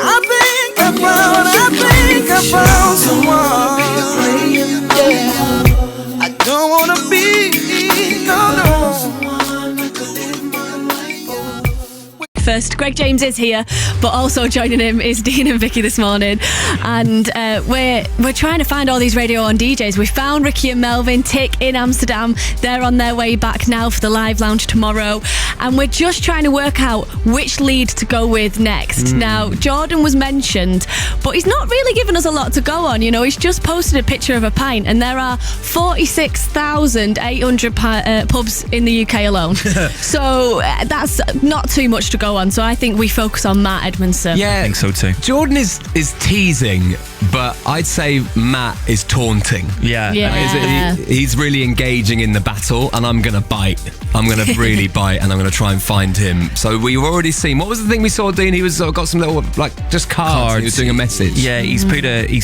I think I found someone. Yeah, I don't wanna be no. First, Greg James is here, but also joining him is Dean and Vicky this morning, and we're trying to find all these Radio On DJs. We found Ricky and Melvin Tick in Amsterdam. They're on their way back now for the live lounge tomorrow, and we're just trying to work out which lead to go with next. Now, Jordan was mentioned, but he's not really given us a lot to go on. You know, he's just posted a picture of a pint, and there are 46,800 pubs in the UK alone. So that's not too much to go on. So I think we focus on Matt Edmondson. Yeah, I think so too. Jordan is teasing but I'd say Matt is taunting. Yeah. He's really engaging in the battle, and I'm going to bite. I'm going to really bite, and I'm going to try and find him. So we've already seen. What was the thing we saw, Dean? He was got some little, just cards. He was doing a message. Yeah, he's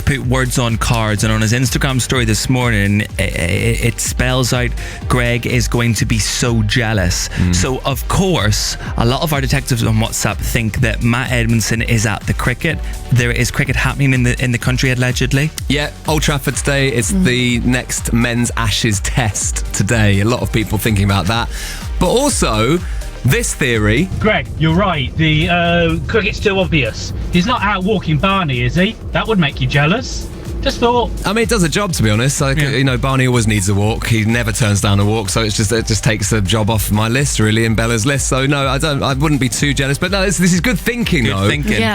put words on cards, and on his Instagram story this morning, it spells out Greg is going to be so jealous. So of course, a lot of our detectives on WhatsApp think that Matt Edmondson is at the cricket. There is cricket happening in the country allegedly. Yeah, Old Trafford today. It's the next men's Ashes test today. A lot of people thinking about that, but also this theory. Greg, you're right. The cricket's too obvious. He's not out walking Barney, is he? That would make you jealous. Just thought. I mean, it does a job, to be honest. Barney always needs a walk. He never turns down a walk, so it just takes a job off my list, really, and Bella's list. So no, I wouldn't be too jealous. But no, this is good thinking,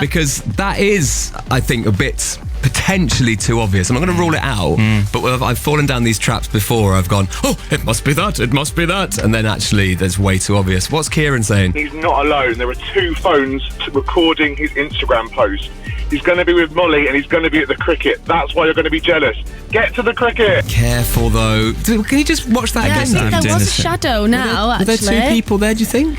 because that is, I think, a bit potentially too obvious. I'm not going to rule it out, but I've fallen down these traps before. I've gone, oh, it must be that, and then actually there's way too obvious. What's Kieran saying? He's not alone. There are 2 phones recording his Instagram post. He's going to be with Molly, and he's going to be at the cricket. That's why you're going to be jealous. Get to the cricket. Careful, though. Can you just watch that again? I think there was a shadow now, Are there 2 people there, do you think?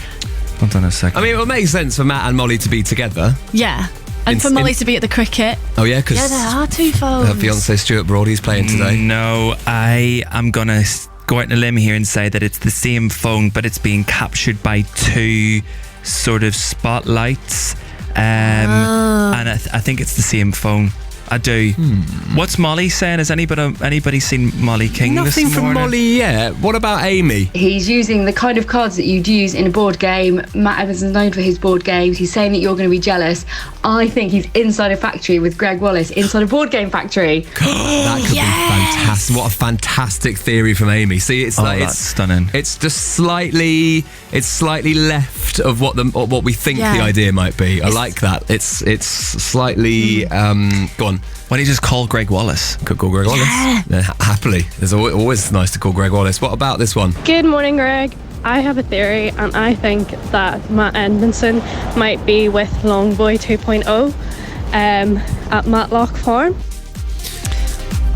Hold on a second. I mean, it would make sense for Matt and Molly to be together. Yeah. And for Molly to be at the cricket. Oh, yeah, because there are 2 phones. Her fiancé Stuart Broadie's playing today. No, I am going to go out on a limb here and say that it's the same phone, but it's being captured by 2 sort of spotlights. And I think it's the same phone. I do. What's Molly saying? Has anybody seen Molly King Nothing this from morning? Molly yet. What about Amy? He's using the kind of cards that you'd use in a board game. Matt Evans is known for his board games. He's saying that you're going to be jealous. I think he's inside a factory with Greg Wallace, inside a board game factory. That could be fantastic. What a fantastic theory from Amy. See, that's stunning. It's just slightly left of what we think the idea might be. I like that. It's slightly go on. Why don't you just call Greg Wallace? Could call Greg Wallace. Yeah, happily. It's always nice to call Greg Wallace. What about this one? Good morning, Greg. I have a theory, and I think that Matt Edmondson might be with Longboy 2.0 at Matlock Farm.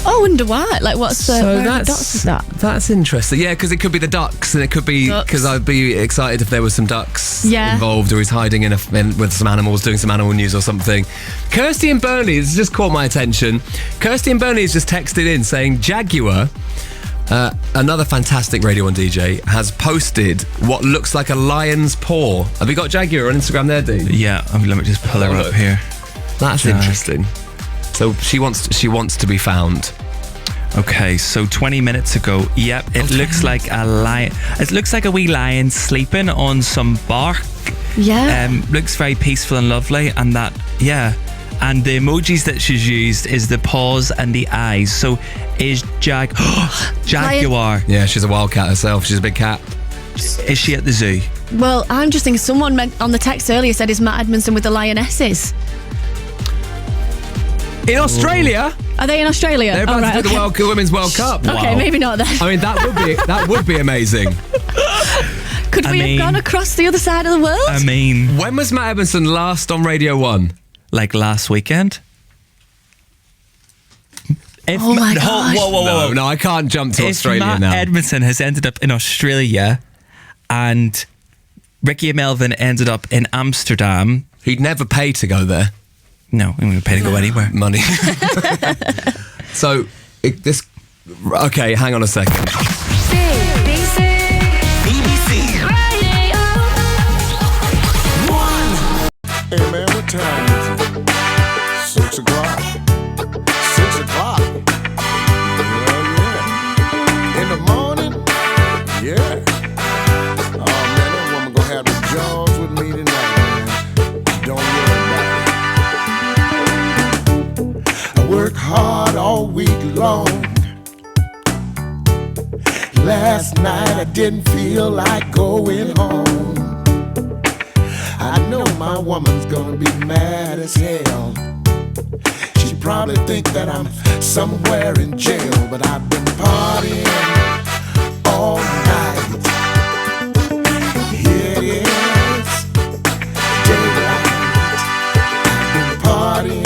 Oh, I wonder why. Like, what's the ducks is that? That's interesting. Yeah, because it could be the ducks, and it could be because I'd be excited if there was some ducks involved, or he's hiding with some animals, doing some animal news or something. Kirsty and Burnley has just caught my attention. Kirsty and Burnley has just texted in saying Jaguar, another fantastic Radio 1 DJ, has posted what looks like a lion's paw. Have you got Jaguar on Instagram there, Dean? Yeah, let me just pull her up here. That's interesting. So she wants to be found. Okay, so 20 minutes ago, it looks like a lion. It looks like a wee lion sleeping on some bark. Yeah. Looks very peaceful and lovely, and and the emojis that she's used is the paws and the eyes. So is Jaguar. Yeah, she's a wildcat herself. She's a big cat. Is she at the zoo? Well, I'm just thinking someone on the text earlier said, is Matt Edmondson with the lionesses? In Australia? Are they in Australia? They're about to do the Women's World Cup. Okay, maybe not then. I mean, that would be amazing. Could we have gone across the other side of the world? I mean, when was Matt Edmondson last on Radio 1? Like last weekend? Oh my gosh. Whoa. No, I can't jump to Australia Matt now. Edmondson has ended up in Australia and Ricky and Melvin ended up in Amsterdam. He'd never pay to go there. No, he wouldn't pay to go anywhere. Money. So, okay, hang on a second. BBC. Radio 1. Hey man, what time is it? 6 o'clock. 6 o'clock. Yeah. In the morning? Yeah. Oh man, that woman gonna have the jaws with me tonight, man. Don't worry about it. I work hard all week long. Last night I didn't feel like going home. I know my woman's gonna be mad as hell. She probably think that I'm somewhere in jail, but I've been partying all night. Here it is, daylight. I've been partying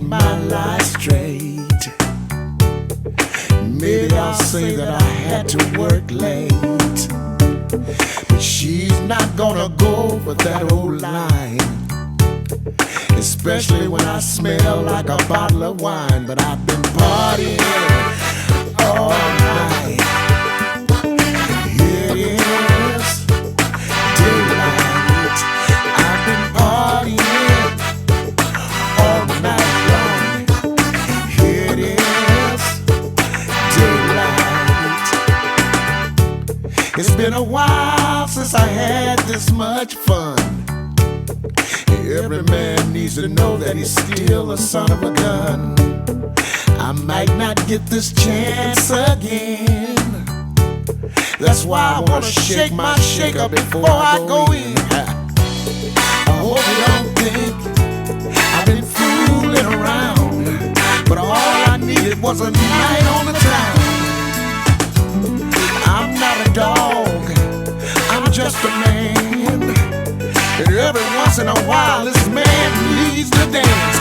my life straight. Maybe I'll say that I had to work late, but she's not gonna go for that old line, especially when I smell like a bottle of wine. But I've been partying all night. Here it is, daylight. I've been partying all night long. Here it is, daylight. It's been a while since I had this much fun. Every man needs to know that he's still a son of a gun. I might not get this chance again. That's why I wanna shake my shaker before I go in. I hope you don't think I've been fooling around, but all I needed was a night on the town. I'm not a dog, I'm just a man. And every once in a while, this man leads the dance.